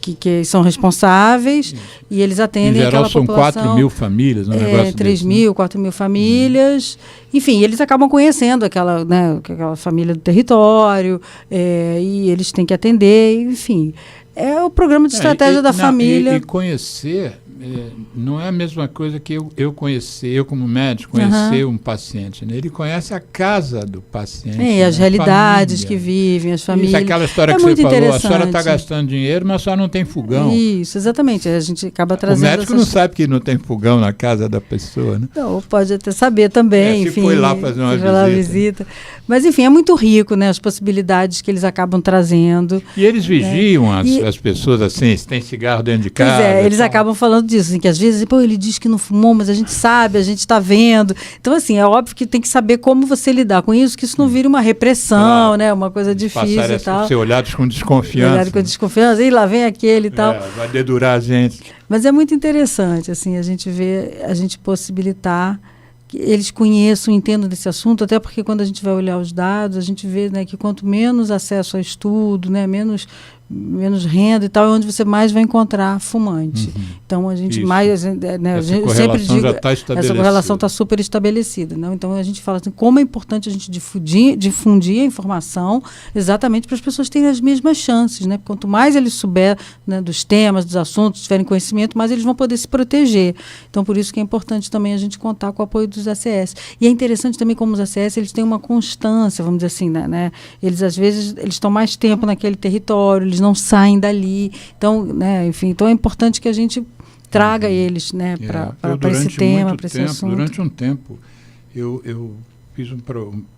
que são responsáveis e eles atendem aquela população. São 4.000 famílias, um negócio 3.000, 4.000 famílias. Enfim, eles acabam conhecendo aquela família do território e eles têm que atender, enfim. É o programa de estratégia da família. E conhecer não é a mesma coisa que eu como médico, conhecer um paciente. Né? Ele conhece a casa do paciente. As realidades que vivem, as famílias. Isso, aquela história que você falou, a senhora está gastando dinheiro, mas a senhora não tem fogão. Isso, exatamente. A gente acaba trazendo... O médico não sabe que não tem fogão na casa da pessoa. Né? Não, pode até saber também. Enfim, foi lá fazer uma visita. Mas, enfim, é muito rico, né, as possibilidades que eles acabam trazendo. E eles vigiam as pessoas assim, se tem cigarro dentro de casa. Eles acabam falando disso, assim, que às vezes, ele diz que não fumou, mas a gente sabe, a gente está vendo. Então, assim, é óbvio que tem que saber como você lidar com isso, que isso não vire uma repressão, né, uma coisa difícil e tal. Ser olhados com desconfiança. Olhados com desconfiança, e lá vem aquele e tal. Vai dedurar a gente. Mas é muito interessante, assim, a gente possibilitar que eles conheçam, entendam desse assunto, até porque quando a gente vai olhar os dados, a gente vê, né, que quanto menos acesso a estudo, né, menos renda e tal, é onde você mais vai encontrar fumante. Então a gente sempre digo, essa correlação está super estabelecida, né? Então a gente fala assim, como é importante a gente difundir a informação exatamente para as pessoas terem as mesmas chances, né? Quanto mais eles souberem, né, dos temas, dos assuntos, tiverem conhecimento, mais eles vão poder se proteger. Então por isso que é importante também a gente contar com o apoio dos ACS. E é interessante também como os ACS, eles têm uma constância, vamos dizer assim, né? Eles às vezes estão mais tempo naquele território, eles não saem dali. Então, né, enfim, então é importante que a gente traga eles, né, para esse tema, para esse assunto. Durante um tempo, eu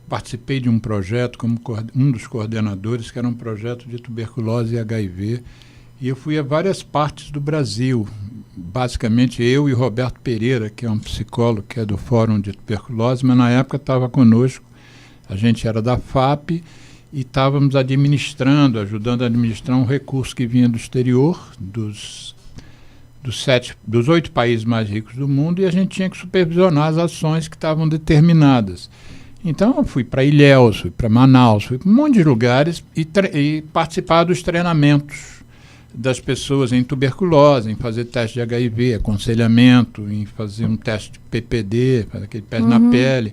participei de um projeto como um dos coordenadores, que era um projeto de tuberculose e HIV, E eu fui a várias partes do Brasil. Basicamente eu e Roberto Pereira, que é um psicólogo que é do Fórum de Tuberculose, mas na época estava conosco. A gente era da FAP e estávamos ajudando a administrar um recurso que vinha do exterior, dos 8 países mais ricos do mundo, e a gente tinha que supervisionar as ações que estavam determinadas. Então eu fui para Ilhéus, fui para Manaus, fui para um monte de lugares e participar dos treinamentos das pessoas em tuberculose, em fazer teste de HIV, aconselhamento, em fazer um teste de PPD, fazer aquele teste na pele.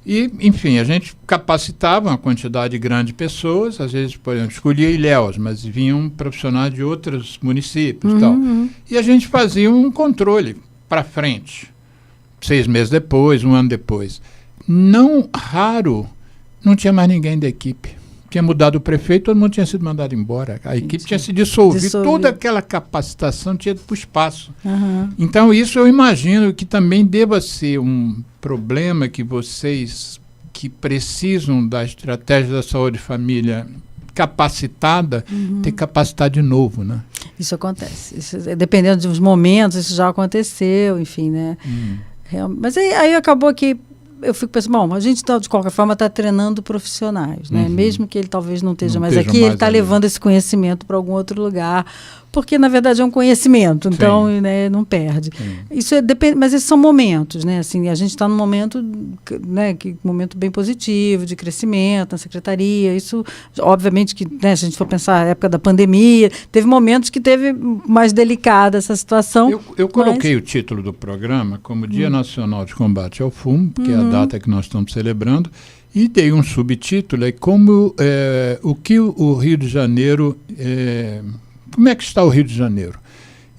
E, enfim, a gente capacitava uma quantidade grande de pessoas, às vezes, por exemplo, escolhia Ilhéus, mas vinham profissionais de outros municípios e tal. E a gente fazia um controle para frente, 6 meses depois, 1 ano depois. Não raro, não tinha mais ninguém da equipe. Tinha mudado o prefeito, todo mundo tinha sido mandado embora. A equipe tinha se dissolvido. Toda aquela capacitação tinha ido para o espaço. Então, isso eu imagino que também deva ser um problema que vocês que precisam da estratégia da saúde de família capacitada, ter capacidade de novo, né? Isso acontece. Isso, dependendo dos momentos, isso já aconteceu, enfim, né? Mas aí acabou que eu fico pensando, bom, a gente de qualquer forma está treinando profissionais, né? Mesmo que ele talvez não esteja mais aqui, ele está levando esse conhecimento para algum outro lugar, porque na verdade é um conhecimento, então né, não perde. Isso mas esses são momentos, né? Assim, a gente está num momento, né, momento bem positivo de crescimento na secretaria. Isso, obviamente, que né, se a gente for pensar na época da pandemia, teve momentos que teve mais delicada essa situação. Eu coloquei o título do programa como Dia Nacional de Combate ao Fumo, que é a data que nós estamos celebrando, e dei um subtítulo, como o que o Rio de Janeiro... como é que está o Rio de Janeiro?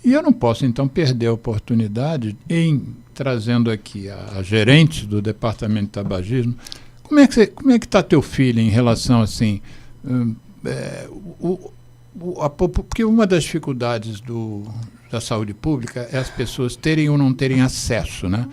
E eu não posso, então, perder a oportunidade em trazendo aqui a gerente do Departamento de Tabagismo. Como é que está teu filho em relação, assim... porque uma das dificuldades da saúde pública é as pessoas terem ou não terem acesso, né?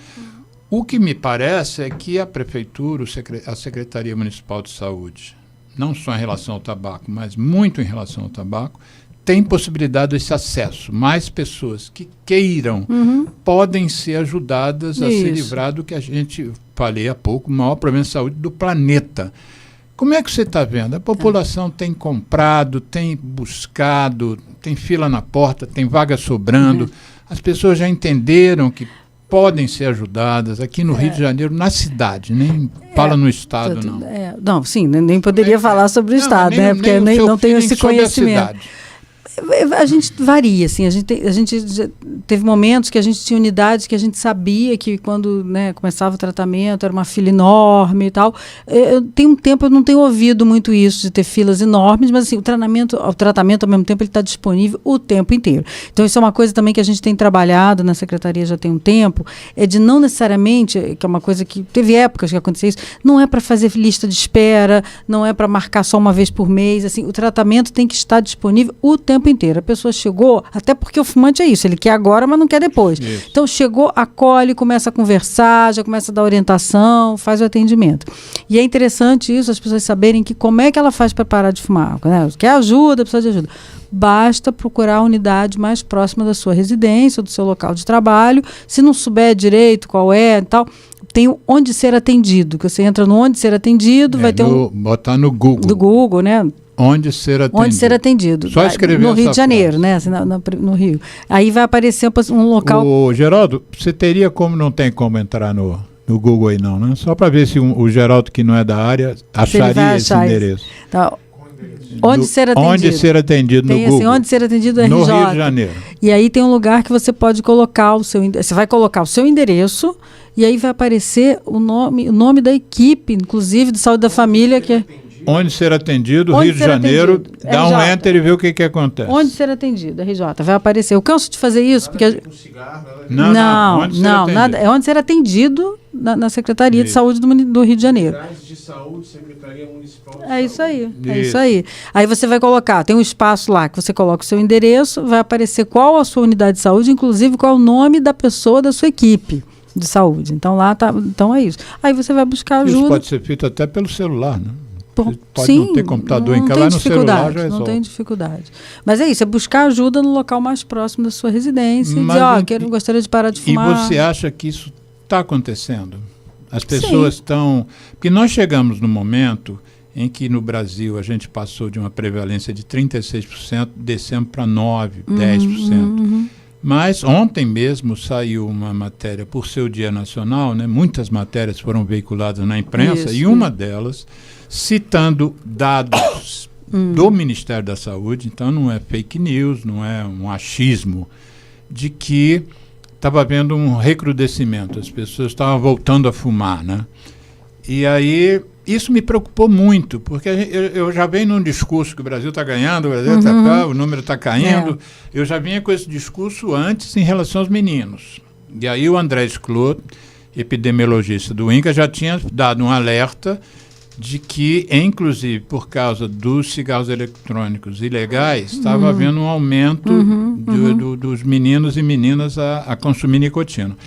O que me parece é que a Prefeitura, a Secretaria Municipal de Saúde, não só em relação ao tabaco, mas muito em relação ao tabaco, tem possibilidade desse acesso. Mais pessoas que queiram podem ser ajudadas a se livrar do que a gente, falei há pouco, o maior problema de saúde do planeta. Como é que você está vendo? A população tem comprado, tem buscado, tem fila na porta, tem vaga sobrando. As pessoas já entenderam que podem ser ajudadas aqui no Rio de Janeiro, na cidade, nem fala no Estado, não. Não, sim, nem poderia falar sobre o Estado, né? Porque não tenho esse conhecimento. A gente varia, assim, a gente teve momentos que a gente tinha unidades que a gente sabia que quando né, começava o tratamento era uma fila enorme e tal. Tem um tempo eu não tenho ouvido muito isso de ter filas enormes, mas assim, o tratamento ao mesmo tempo ele está disponível o tempo inteiro. Então isso é uma coisa também que a gente tem trabalhado na secretaria já tem um tempo, é de não necessariamente, que é uma coisa que teve épocas que acontecia isso, não é para fazer lista de espera, não é para marcar só uma vez por mês, assim, o tratamento tem que estar disponível o tempo inteiro. A pessoa chegou, até porque o fumante é isso, ele quer agora, mas não quer depois. Isso. Então chegou, acolhe, começa a conversar, já começa a dar orientação, faz o atendimento. E é interessante isso, as pessoas saberem que como é que ela faz para parar de fumar, né? Quer ajuda, precisa de ajuda. Basta procurar a unidade mais próxima da sua residência ou do seu local de trabalho. Se não souber direito qual é e tal, tem o onde ser atendido, que você entra no onde ser atendido, vai ter botar no Google. Do Google, né? Onde ser atendido. Onde ser atendido. Só escrever no Rio de Janeiro, né? Assim, no Rio. Aí vai aparecer um local... Ô, Geraldo, você teria como, não tem como entrar no Google aí não, né? Só para ver se o Geraldo, que não é da área, acharia esse endereço. Tá. Onde ser atendido. Onde ser atendido tem, no Google. Onde ser atendido RJ. No Rio de Janeiro. E aí tem um lugar que você pode colocar você vai colocar o seu endereço e aí vai aparecer o nome da equipe, inclusive de saúde da família, que é... Onde ser atendido, Rio de Janeiro, dá um enter e vê o que acontece. Onde ser atendido, RJ, vai aparecer. Eu canso de fazer isso, porque... Não, nada. É onde ser atendido na Secretaria de Saúde do Rio de Janeiro. De Saúde, Secretaria Municipal de É isso aí, é isso aí. Aí você vai colocar, tem um espaço lá que você coloca o seu endereço, vai aparecer qual a sua unidade de saúde, inclusive qual é o nome da pessoa da sua equipe de saúde. Então lá tá, então é isso. Aí você vai buscar ajuda. Isso pode ser feito até pelo celular, né? Você pode não ter computador em casa, lá no celular já resolve. Não tem dificuldade. Mas é isso, é buscar ajuda no local mais próximo da sua residência e dizer, gostaria de parar de fumar. E você acha que isso está acontecendo? As pessoas estão... Porque nós chegamos no momento em que no Brasil a gente passou de uma prevalência de 36%, descemos para 9%, 10%. Mas ontem mesmo saiu uma matéria por ser o Dia Nacional, né? Muitas matérias foram veiculadas na imprensa, e uma delas citando dados do Ministério da Saúde, então não é fake news, não é um achismo, de que estava havendo um recrudescimento, as pessoas estavam voltando a fumar, né? E aí isso me preocupou muito, porque eu já venho num discurso que o Brasil está ganhando, o Brasil o número está caindo. Eu já vinha com esse discurso antes em relação aos meninos. E aí o André Schlot, epidemiologista do INCA, já tinha dado um alerta de que, inclusive por causa dos cigarros eletrônicos ilegais, estava havendo um aumento dos meninos e meninas a consumir nicotina.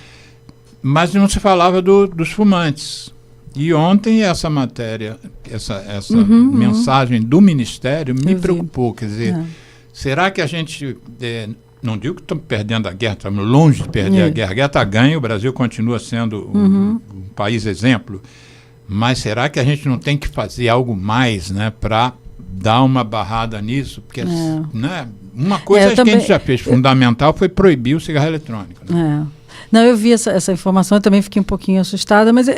Mas não se falava dos fumantes. E ontem essa matéria, essa mensagem do Ministério me preocupou. Quer dizer, será que a gente... não digo que estamos perdendo a guerra, estamos longe de perder a guerra. A guerra está ganha, o Brasil continua sendo um país exemplo. Mas será que a gente não tem que fazer algo mais, né, para dar uma barrada nisso? Porque né, uma coisa que a gente já fez fundamental foi proibir o cigarro eletrônico. Né? Não, eu vi essa informação, eu também fiquei um pouquinho assustada, mas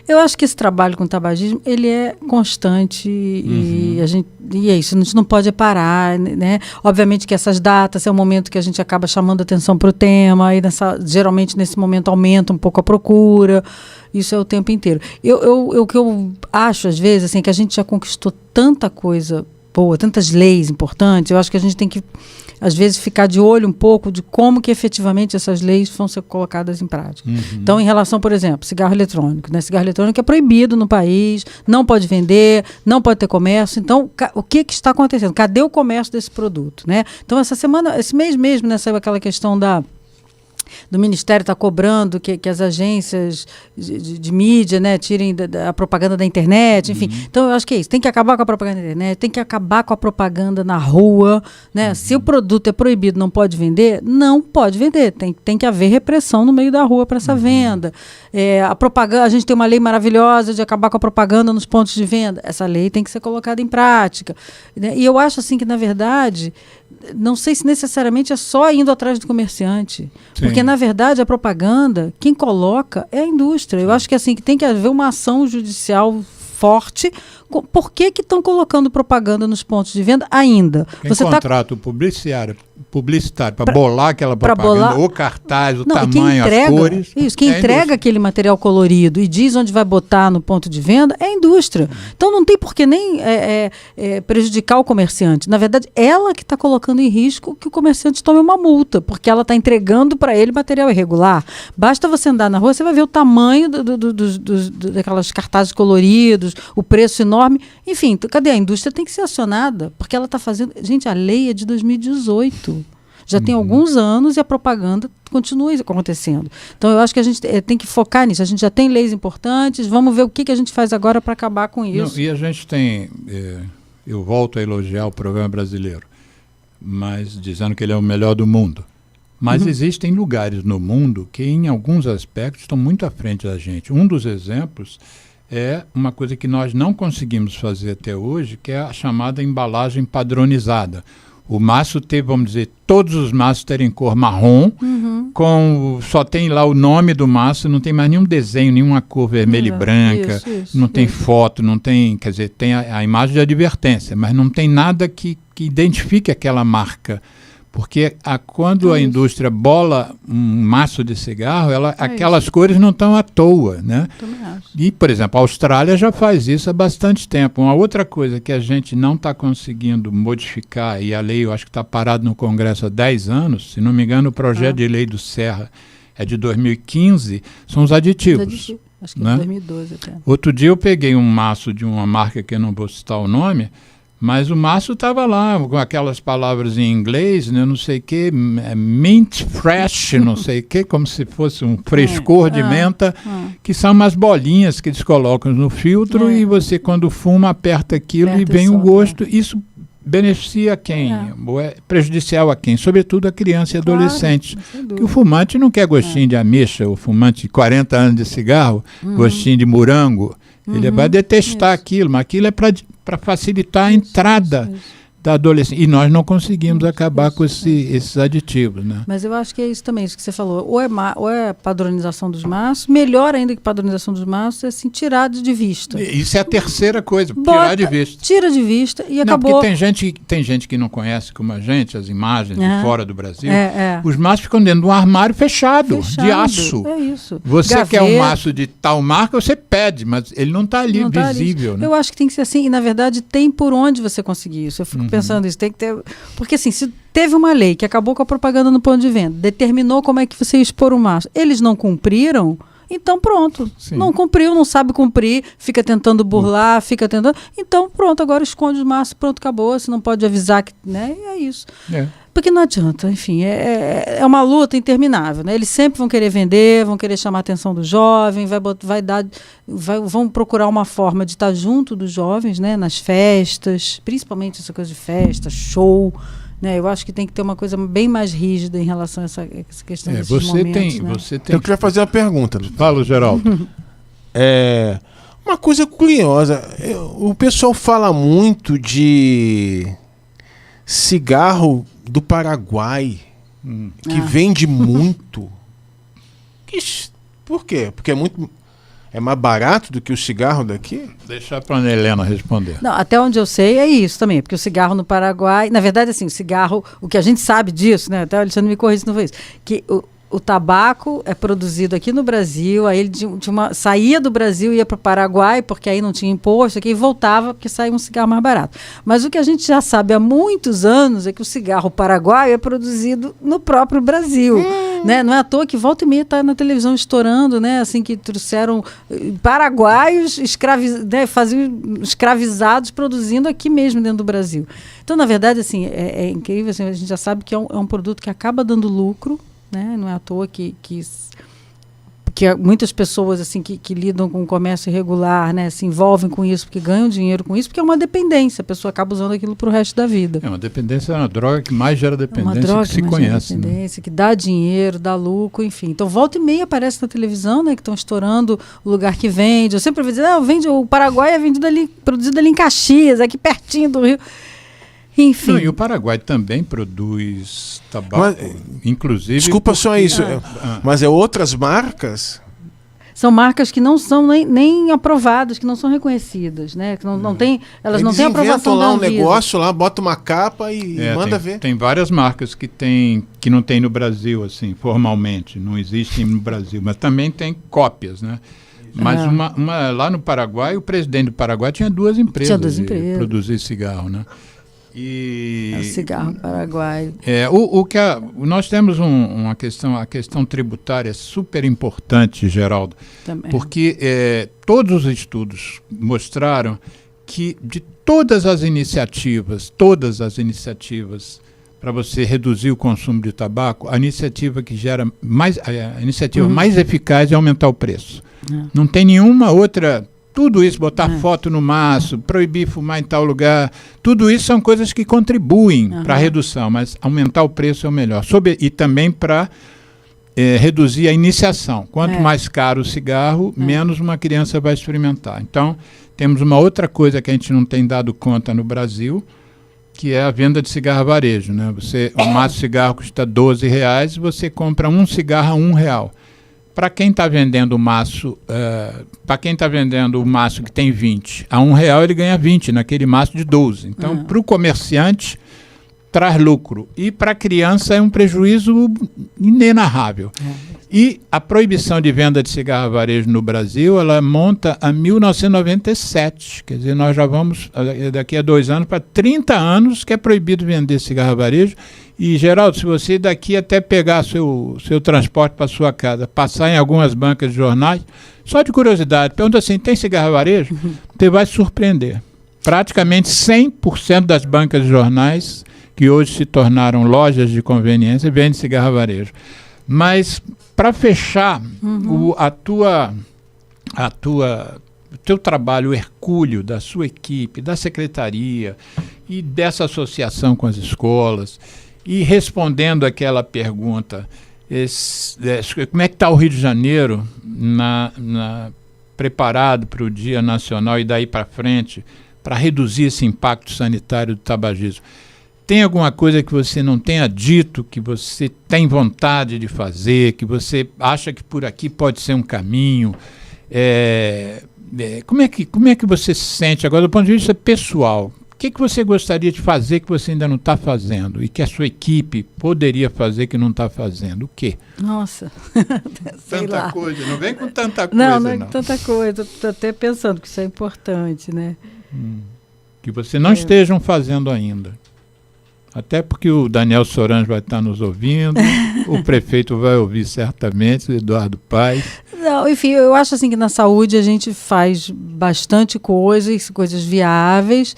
eu acho que esse trabalho com o tabagismo, ele é constante e é isso, a gente não pode parar, né? Obviamente que essas datas é o momento que a gente acaba chamando atenção para o tema, e geralmente nesse momento aumenta um pouco a procura, isso é o tempo inteiro. O que eu acho, às vezes, assim, que a gente já conquistou tanta coisa boa, tantas leis importantes, eu acho que a gente tem que, às vezes, ficar de olho um pouco de como que efetivamente essas leis vão ser colocadas em prática. Então, em relação, por exemplo, cigarro eletrônico, né? Cigarro eletrônico é proibido no país, não pode vender, não pode ter comércio. Então, o que está acontecendo? Cadê o comércio desse produto, né? Então, essa semana, esse mês mesmo, né, saiu aquela questão do Ministério está cobrando que as agências de mídia, né, tirem a propaganda da internet, enfim. Então, eu acho que é isso. Tem que acabar com a propaganda da internet, tem que acabar com a propaganda na rua, né? Se o produto é proibido, não pode vender, não pode vender. Tem que haver repressão no meio da rua para essa venda. A propaganda, a gente tem uma lei maravilhosa de acabar com a propaganda nos pontos de venda. Essa lei tem que ser colocada em prática. Né? E eu acho assim que, na verdade, não sei se necessariamente é só indo atrás do comerciante. Sim. Porque, na verdade, a propaganda, quem coloca é a indústria. Eu acho que assim que tem que haver uma ação judicial forte. Por que estão colocando propaganda nos pontos de venda ainda? Quem contrata o publicitário para bolar aquela propaganda, o cartaz, o tamanho, as cores. Isso, quem entrega aquele material colorido e diz onde vai botar no ponto de venda é a indústria. Então não tem por que nem prejudicar o comerciante. Na verdade, ela que está colocando em risco que o comerciante tome uma multa, porque ela está entregando para ele material irregular. Basta você andar na rua, você vai ver o tamanho daquelas cartazes coloridos, o preço enorme. Enfim, cadê a indústria? Tem que ser acionada, porque ela está fazendo... Gente, a lei é de 2018. Já tem alguns anos e a propaganda continua acontecendo. Então, eu acho que a gente tem que focar nisso. A gente já tem leis importantes, vamos ver o que a gente faz agora para acabar com isso. Não, e a gente tem... eu volto a elogiar o programa brasileiro, mas dizendo que ele é o melhor do mundo. Mas existem lugares no mundo que, em alguns aspectos, estão muito à frente da gente. Um dos exemplos é uma coisa que nós não conseguimos fazer até hoje, que é a chamada embalagem padronizada. O maço vamos dizer, todos os maços terem cor marrom, só tem lá o nome do maço, não tem mais nenhum desenho, nenhuma cor vermelha e branca, não tem foto, não tem, quer dizer, tem a imagem de advertência, mas não tem nada que identifique aquela marca. Porque quando a indústria bola um maço de cigarro, aquelas cores não estão à toa, né? E, por exemplo, a Austrália já faz isso há bastante tempo. Uma outra coisa que a gente não está conseguindo modificar, e a lei eu acho que está parada no Congresso há 10 anos, se não me engano o projeto de lei do Serra é de 2015, são os aditivos. Acho que é 2012 até. Outro dia eu peguei um maço de uma marca que eu não vou citar o nome, Mas o maço estava lá, com aquelas palavras em inglês, né, não sei o que, mint fresh, não sei o que, como se fosse um frescor de menta, que são umas bolinhas que eles colocam no filtro e você, quando fuma, aperta aquilo e vem o gosto. Isso beneficia quem? Ou é prejudicial a quem? Sobretudo a criança e adolescente. Que o fumante não quer gostinho de ameixa, o fumante de 40 anos de cigarro, gostinho de morango, ele vai detestar aquilo, mas aquilo é para facilitar a entrada da adolescência. E nós não conseguimos acabar com esses aditivos, né? Mas eu acho que é isso também, isso que você falou. Ou é padronização dos maços, melhor ainda que padronização dos maços, é assim, tirar de vista. Isso é a terceira coisa, tirar de vista. Tira de vista e acabou. Porque tem gente que não conhece como a gente, as imagens de fora do Brasil. Os maços ficam dentro de um armário fechado de aço. É isso. Você quer um maço de tal marca, você pede, mas ele não está ali visível. Né? Eu acho que tem que ser assim, e na verdade tem por onde você conseguir isso. Eu fico pensando isso, tem que ter. Porque assim, se teve uma lei que acabou com a propaganda no ponto de venda, determinou como é que você ia expor o maço, eles não cumpriram, então pronto. Sim. Não cumpriu, não sabe cumprir, fica tentando burlar, fica tentando. Então pronto, agora esconde o maço, pronto, acabou. Você não pode avisar que. Né? E é isso. Porque não adianta, enfim, é uma luta interminável, né? Eles sempre vão querer vender, vão querer chamar a atenção do jovem, vão procurar uma forma de estar junto dos jovens, né? Nas festas, principalmente essa coisa de festa, show, né? Eu acho que tem que ter uma coisa bem mais rígida em relação a essa questão desses momentos, né? Eu queria fazer uma pergunta. Fala, Geraldo. Uma coisa curiosa, o pessoal fala muito de cigarro do Paraguai, que vende muito. Por quê? Porque é mais barato do que o cigarro daqui? Deixa para a Ana Helena responder. Não, até onde eu sei é isso também, porque o cigarro no Paraguai, na verdade, assim, o cigarro, o que a gente sabe disso, né? Até o Alexandre me corrija se não foi isso, que o tabaco é produzido aqui no Brasil, aí ele saía do Brasil, ia para o Paraguai, porque aí não tinha imposto, aqui, e voltava porque saía um cigarro mais barato. Mas o que a gente já sabe há muitos anos é que o cigarro paraguaio é produzido no próprio Brasil. Né? Não é à toa que volta e meia está na televisão estourando, né? Assim, que trouxeram paraguaios escravizados produzindo aqui mesmo dentro do Brasil. Então, na verdade, assim, é incrível, assim, a gente já sabe que é um produto que acaba dando lucro, né? Não é à toa que muitas pessoas assim, que lidam com o comércio irregular, né, se envolvem com isso, porque ganham dinheiro com isso, porque é uma dependência, a pessoa acaba usando aquilo para o resto da vida. Uma dependência é uma droga que mais gera dependência que se conhece. Dependência, né? Que dá dinheiro, dá lucro, enfim. Então, volta e meia aparece na televisão, né, que estão estourando o lugar que vende. Eu sempre ouvi dizer, o Paraguai é produzido ali em Caxias, aqui pertinho do Rio. Enfim. Não, e o Paraguai também produz tabaco, inclusive... Desculpa só isso, mas outras marcas? São marcas que não são nem aprovadas, que não são reconhecidas, né? Que não tem, elas não têm aprovação da Anvisa. Eles inventam lá um negócio, lá, bota uma capa e manda ver. Tem várias marcas que não tem no Brasil, assim, formalmente, não existem no Brasil, mas também tem cópias, né? Mas lá no Paraguai, o presidente do Paraguai tinha duas empresas de produzir cigarro, né? O cigarro paraguaio. Nós temos a questão tributária super importante, Geraldo, também. Porque todos os estudos mostraram que de todas as iniciativas para você reduzir o consumo de tabaco, a iniciativa que gera mais eficaz é aumentar o preço. Não tem nenhuma outra. Tudo isso, botar foto no maço, proibir fumar em tal lugar, tudo isso são coisas que contribuem para a redução, mas aumentar o preço é o melhor. E também para reduzir a iniciação. Quanto mais caro o cigarro, menos uma criança vai experimentar. Então, temos uma outra coisa que a gente não tem dado conta no Brasil, que é a venda de cigarro varejo, né? O maço de cigarro custa R$12, você compra um cigarro a R$1. Para quem está vendendo o maço, que tem 20, a R$1 ele ganha 20 naquele maço de 12. Então, para o comerciante, traz lucro. E para a criança é um prejuízo inenarrável. E a proibição de venda de cigarro varejo no Brasil, ela monta a 1997. Quer dizer, nós já vamos, daqui a 2 anos, para 30 anos que é proibido vender cigarro varejo. E, Geraldo, se você daqui até pegar seu transporte para sua casa, passar em algumas bancas de jornais, só de curiosidade, pergunta assim, tem cigarro varejo? Você vai se surpreender. praticamente 100% das bancas de jornais, que hoje se tornaram lojas de conveniência, vendem cigarro a varejo. Mas, para fechar, o teu trabalho hercúleo da sua equipe, da secretaria e dessa associação com as escolas, e respondendo aquela pergunta, como é que está o Rio de Janeiro preparado para o Dia Nacional e daí para frente, para reduzir esse impacto sanitário do tabagismo? Tem alguma coisa que você não tenha dito, que você tem vontade de fazer, que você acha que por aqui pode ser um caminho? Como é que você se sente agora do ponto de vista pessoal? O que você gostaria de fazer que você ainda não está fazendo e que a sua equipe poderia fazer que não está fazendo? O quê? Nossa, tanta coisa, não vem com tanta coisa. Não é com tanta coisa, estou até pensando que isso é importante, né? Que você não estejam fazendo ainda. Até porque o Daniel Sorange vai estar nos ouvindo, o prefeito vai ouvir certamente, o Eduardo Paes. Não, enfim, eu acho assim que na saúde a gente faz bastante coisas viáveis.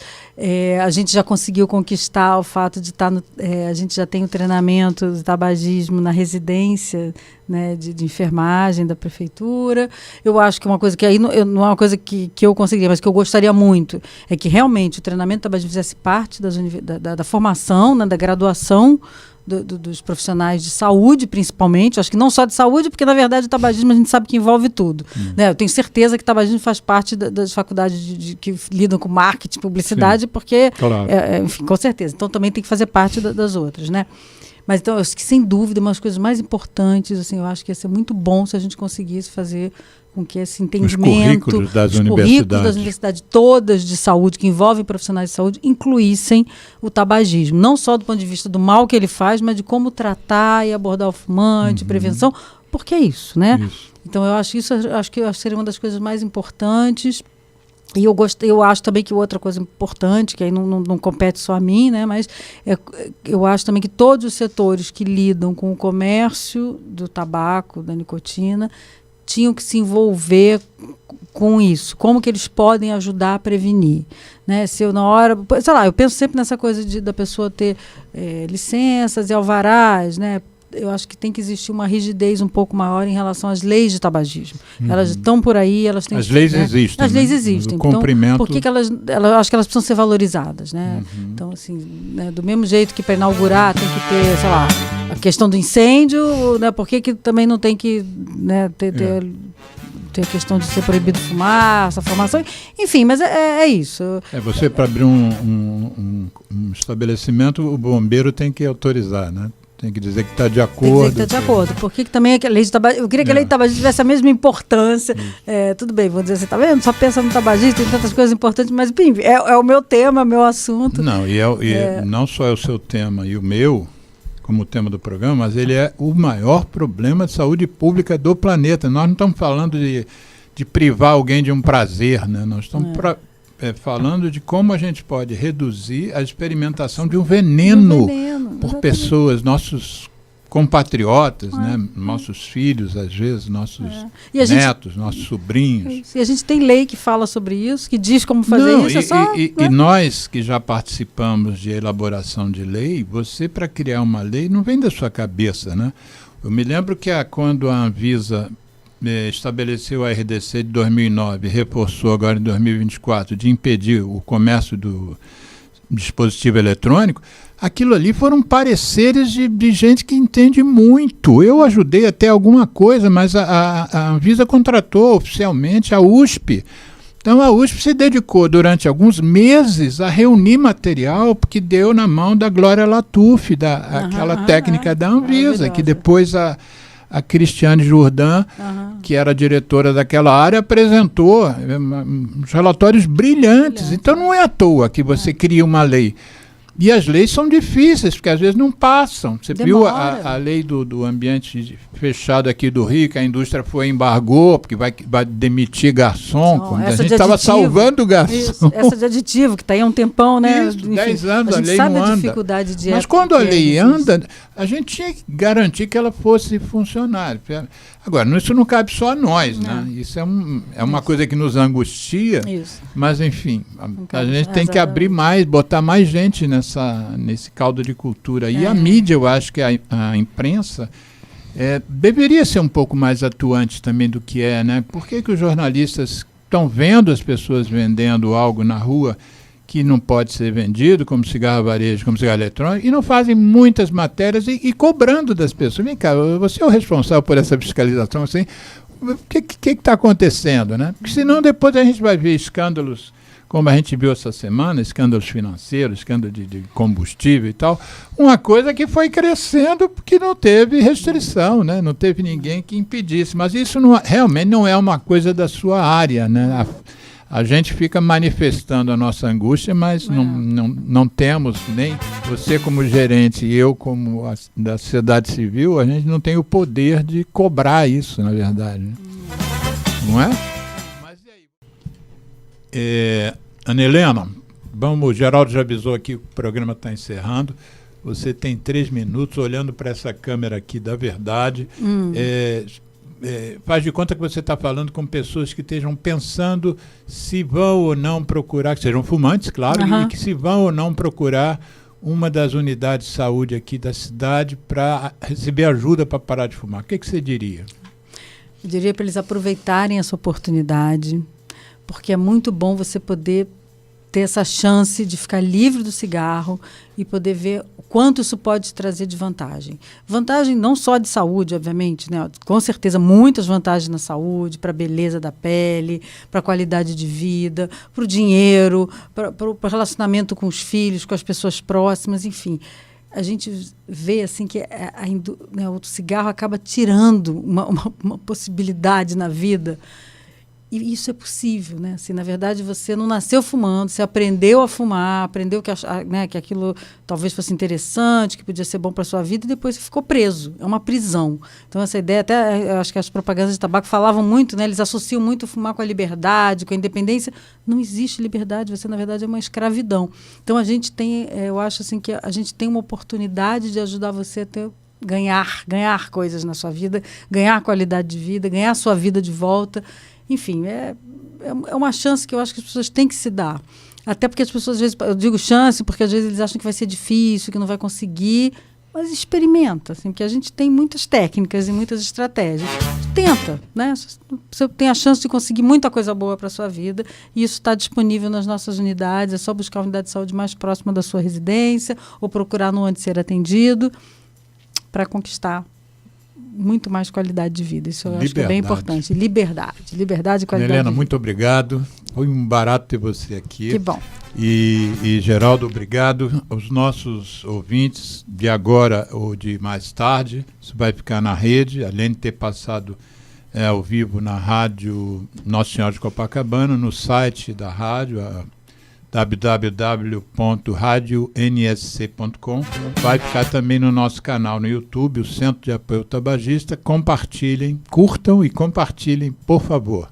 A gente já conseguiu conquistar o fato de estar a gente já tem o treinamento de tabagismo na residência, né, de enfermagem da prefeitura. Eu acho que uma coisa que aí não é uma coisa que eu conseguiria, mas que eu gostaria muito, é que realmente o treinamento do tabagismo fizesse parte da formação, né, da graduação dos profissionais de saúde, principalmente. Acho que não só de saúde, porque, na verdade, o tabagismo a gente sabe que envolve tudo. Né? Eu tenho certeza que o tabagismo faz parte das faculdades que lidam com marketing, publicidade, porque, claro. Enfim, com certeza. Então, também tem que fazer parte das outras, né? Mas, então, eu acho que, sem dúvida, uma das coisas mais importantes, assim, eu acho que ia ser muito bom se a gente conseguisse fazer com que esse entendimento, currículos das universidades todas de saúde, que envolvem profissionais de saúde, incluíssem o tabagismo. Não só do ponto de vista do mal que ele faz, mas de como tratar e abordar o fumante, prevenção, porque é isso, né? Isso. Então, eu acho que seria uma das coisas mais importantes. E eu acho também que outra coisa importante, que aí não compete só a mim, né, mas eu acho também que todos os setores que lidam com o comércio do tabaco, da nicotina, tinham que se envolver com isso. Como que eles podem ajudar a prevenir? Né? Se eu, na hora... Sei lá, eu penso sempre nessa coisa da pessoa ter licenças e alvarás, né? Eu acho que tem que existir uma rigidez um pouco maior em relação às leis de tabagismo. Elas estão por aí, elas têm... As leis existem. As leis existem. O cumprimento... Então, por que elas acho que elas precisam ser valorizadas, né? Então, assim, né, do mesmo jeito que para inaugurar tem que ter, sei lá, a questão do incêndio, né? Por que também não tem que, né, ter a questão de ser proibido fumar, essa formação, enfim, mas é isso. Você, para abrir um estabelecimento, o bombeiro tem que autorizar, né? Tem que dizer que está de acordo. Tem que dizer que está de acordo. Por que também a lei de tabagismo... Eu queria que a lei de tabagismo tivesse a mesma importância. Tudo bem, vou dizer assim, tá vendo? Só pensa no tabagismo, tem tantas coisas importantes, mas enfim, é o meu tema, meu assunto. Não, não só é o seu tema e o meu, como o tema do programa, mas ele é o maior problema de saúde pública do planeta. Nós não estamos falando de privar alguém de um prazer, né? Nós estamos falando de como a gente pode reduzir a experimentação de um veneno por pessoas, nossos compatriotas, né? Nossos filhos, às vezes, nossos netos, nossos sobrinhos. E a gente tem lei que fala sobre isso, que diz como fazer isso. E nós que já participamos de elaboração de lei, você, para criar uma lei, não vem da sua cabeça, né? Eu me lembro que quando a Anvisa estabeleceu a RDC de 2009, reforçou agora em 2024, de impedir o comércio do dispositivo eletrônico, aquilo ali foram pareceres de gente que entende muito. Eu ajudei até alguma coisa, mas a Anvisa contratou oficialmente a USP. Então a USP se dedicou durante alguns meses a reunir material que deu na mão da Glória Latuf, aquela técnica da Anvisa, que depois a Cristiane Jourdan, que era diretora daquela área, apresentou relatórios brilhantes. Então não é à toa que você cria uma lei. E as leis são difíceis, porque às vezes não passam. Você viu Demora. a lei do ambiente fechado aqui do Rio, que a indústria embargou, porque vai demitir garçom. A gente estava salvando o garçom. Isso, essa de aditivo, que está aí há um tempão, né? Isso, 10 anos a lei sabe não a anda. dificuldade de Mas quando a lei anda, a gente tinha que garantir que ela fosse funcionária. Agora, isso não cabe só a nós, né? Isso é uma coisa que nos angustia, mas enfim, a gente tem que abrir mais, botar mais gente nesse caldo de cultura. E a mídia, eu acho que a imprensa deveria ser um pouco mais atuante também do que né? Por que os jornalistas estão vendo as pessoas vendendo algo na rua que não pode ser vendido, como cigarro varejo, como cigarro eletrônico, e não fazem muitas matérias e cobrando das pessoas? Vem cá, você é o responsável por essa fiscalização, assim, o que está acontecendo, né? Porque senão depois a gente vai ver escândalos, como a gente viu essa semana, escândalos financeiros, escândalos de combustível e tal, uma coisa que foi crescendo porque não teve restrição, né? Não teve ninguém que impedisse, mas isso realmente não é uma coisa da sua área, né? A gente fica manifestando a nossa angústia, mas não temos, nem você como gerente e eu como da sociedade civil, a gente não tem o poder de cobrar isso, na verdade. Né? Não é? Mas e aí? Ana Helena, o Geraldo já avisou aqui que o programa está encerrando. Você tem 3 minutos olhando para essa câmera aqui da verdade. Faz de conta que você está falando com pessoas que estejam pensando se vão ou não procurar, que sejam fumantes, claro, e que se vão ou não procurar uma das unidades de saúde aqui da cidade para receber ajuda para parar de fumar. O que você diria? Eu diria para eles aproveitarem essa oportunidade, porque é muito bom você poder ter essa chance de ficar livre do cigarro e poder ver o quanto isso pode trazer de vantagem. Vantagem não só de saúde, obviamente, né? Com certeza muitas vantagens na saúde, para a beleza da pele, para a qualidade de vida, para o dinheiro, para o relacionamento com os filhos, com as pessoas próximas, enfim. A gente vê assim que o cigarro acaba tirando uma possibilidade na vida. E isso é possível, né? Assim, na verdade, você não nasceu fumando, você aprendeu a fumar, aprendeu que aquilo talvez fosse interessante, que podia ser bom para a sua vida, e depois você ficou preso. É uma prisão. Então, essa ideia, até eu acho que as propagandas de tabaco falavam muito, né? Eles associam muito o fumar com a liberdade, com a independência. Não existe liberdade, você, na verdade, é uma escravidão. Então, a gente tem, eu acho assim, que a gente tem uma oportunidade de ajudar você a ter ganhar coisas na sua vida, ganhar qualidade de vida, ganhar a sua vida de volta. Enfim, é uma chance que eu acho que as pessoas têm que se dar. Até porque as pessoas, às vezes, eu digo chance, porque às vezes eles acham que vai ser difícil, que não vai conseguir, mas experimenta, assim, porque a gente tem muitas técnicas e muitas estratégias. Tenta, né? Você tem a chance de conseguir muita coisa boa para a sua vida, e isso está disponível nas nossas unidades, é só buscar a unidade de saúde mais próxima da sua residência, ou procurar no onde ser atendido, para conquistar muito mais qualidade de vida. Isso eu acho que é bem importante. Liberdade e qualidade de vida. Helena, muito obrigado. Foi um barato ter você aqui. Que bom. E Geraldo, obrigado. Aos nossos ouvintes de agora ou de mais tarde, isso vai ficar na rede, além de ter passado ao vivo na rádio Nossa Senhora de Copacabana, no site da rádio, www.radionsc.com. Vai ficar também no nosso canal no YouTube, o Centro de Apoio Tabagista. Compartilhem, curtam e compartilhem, por favor.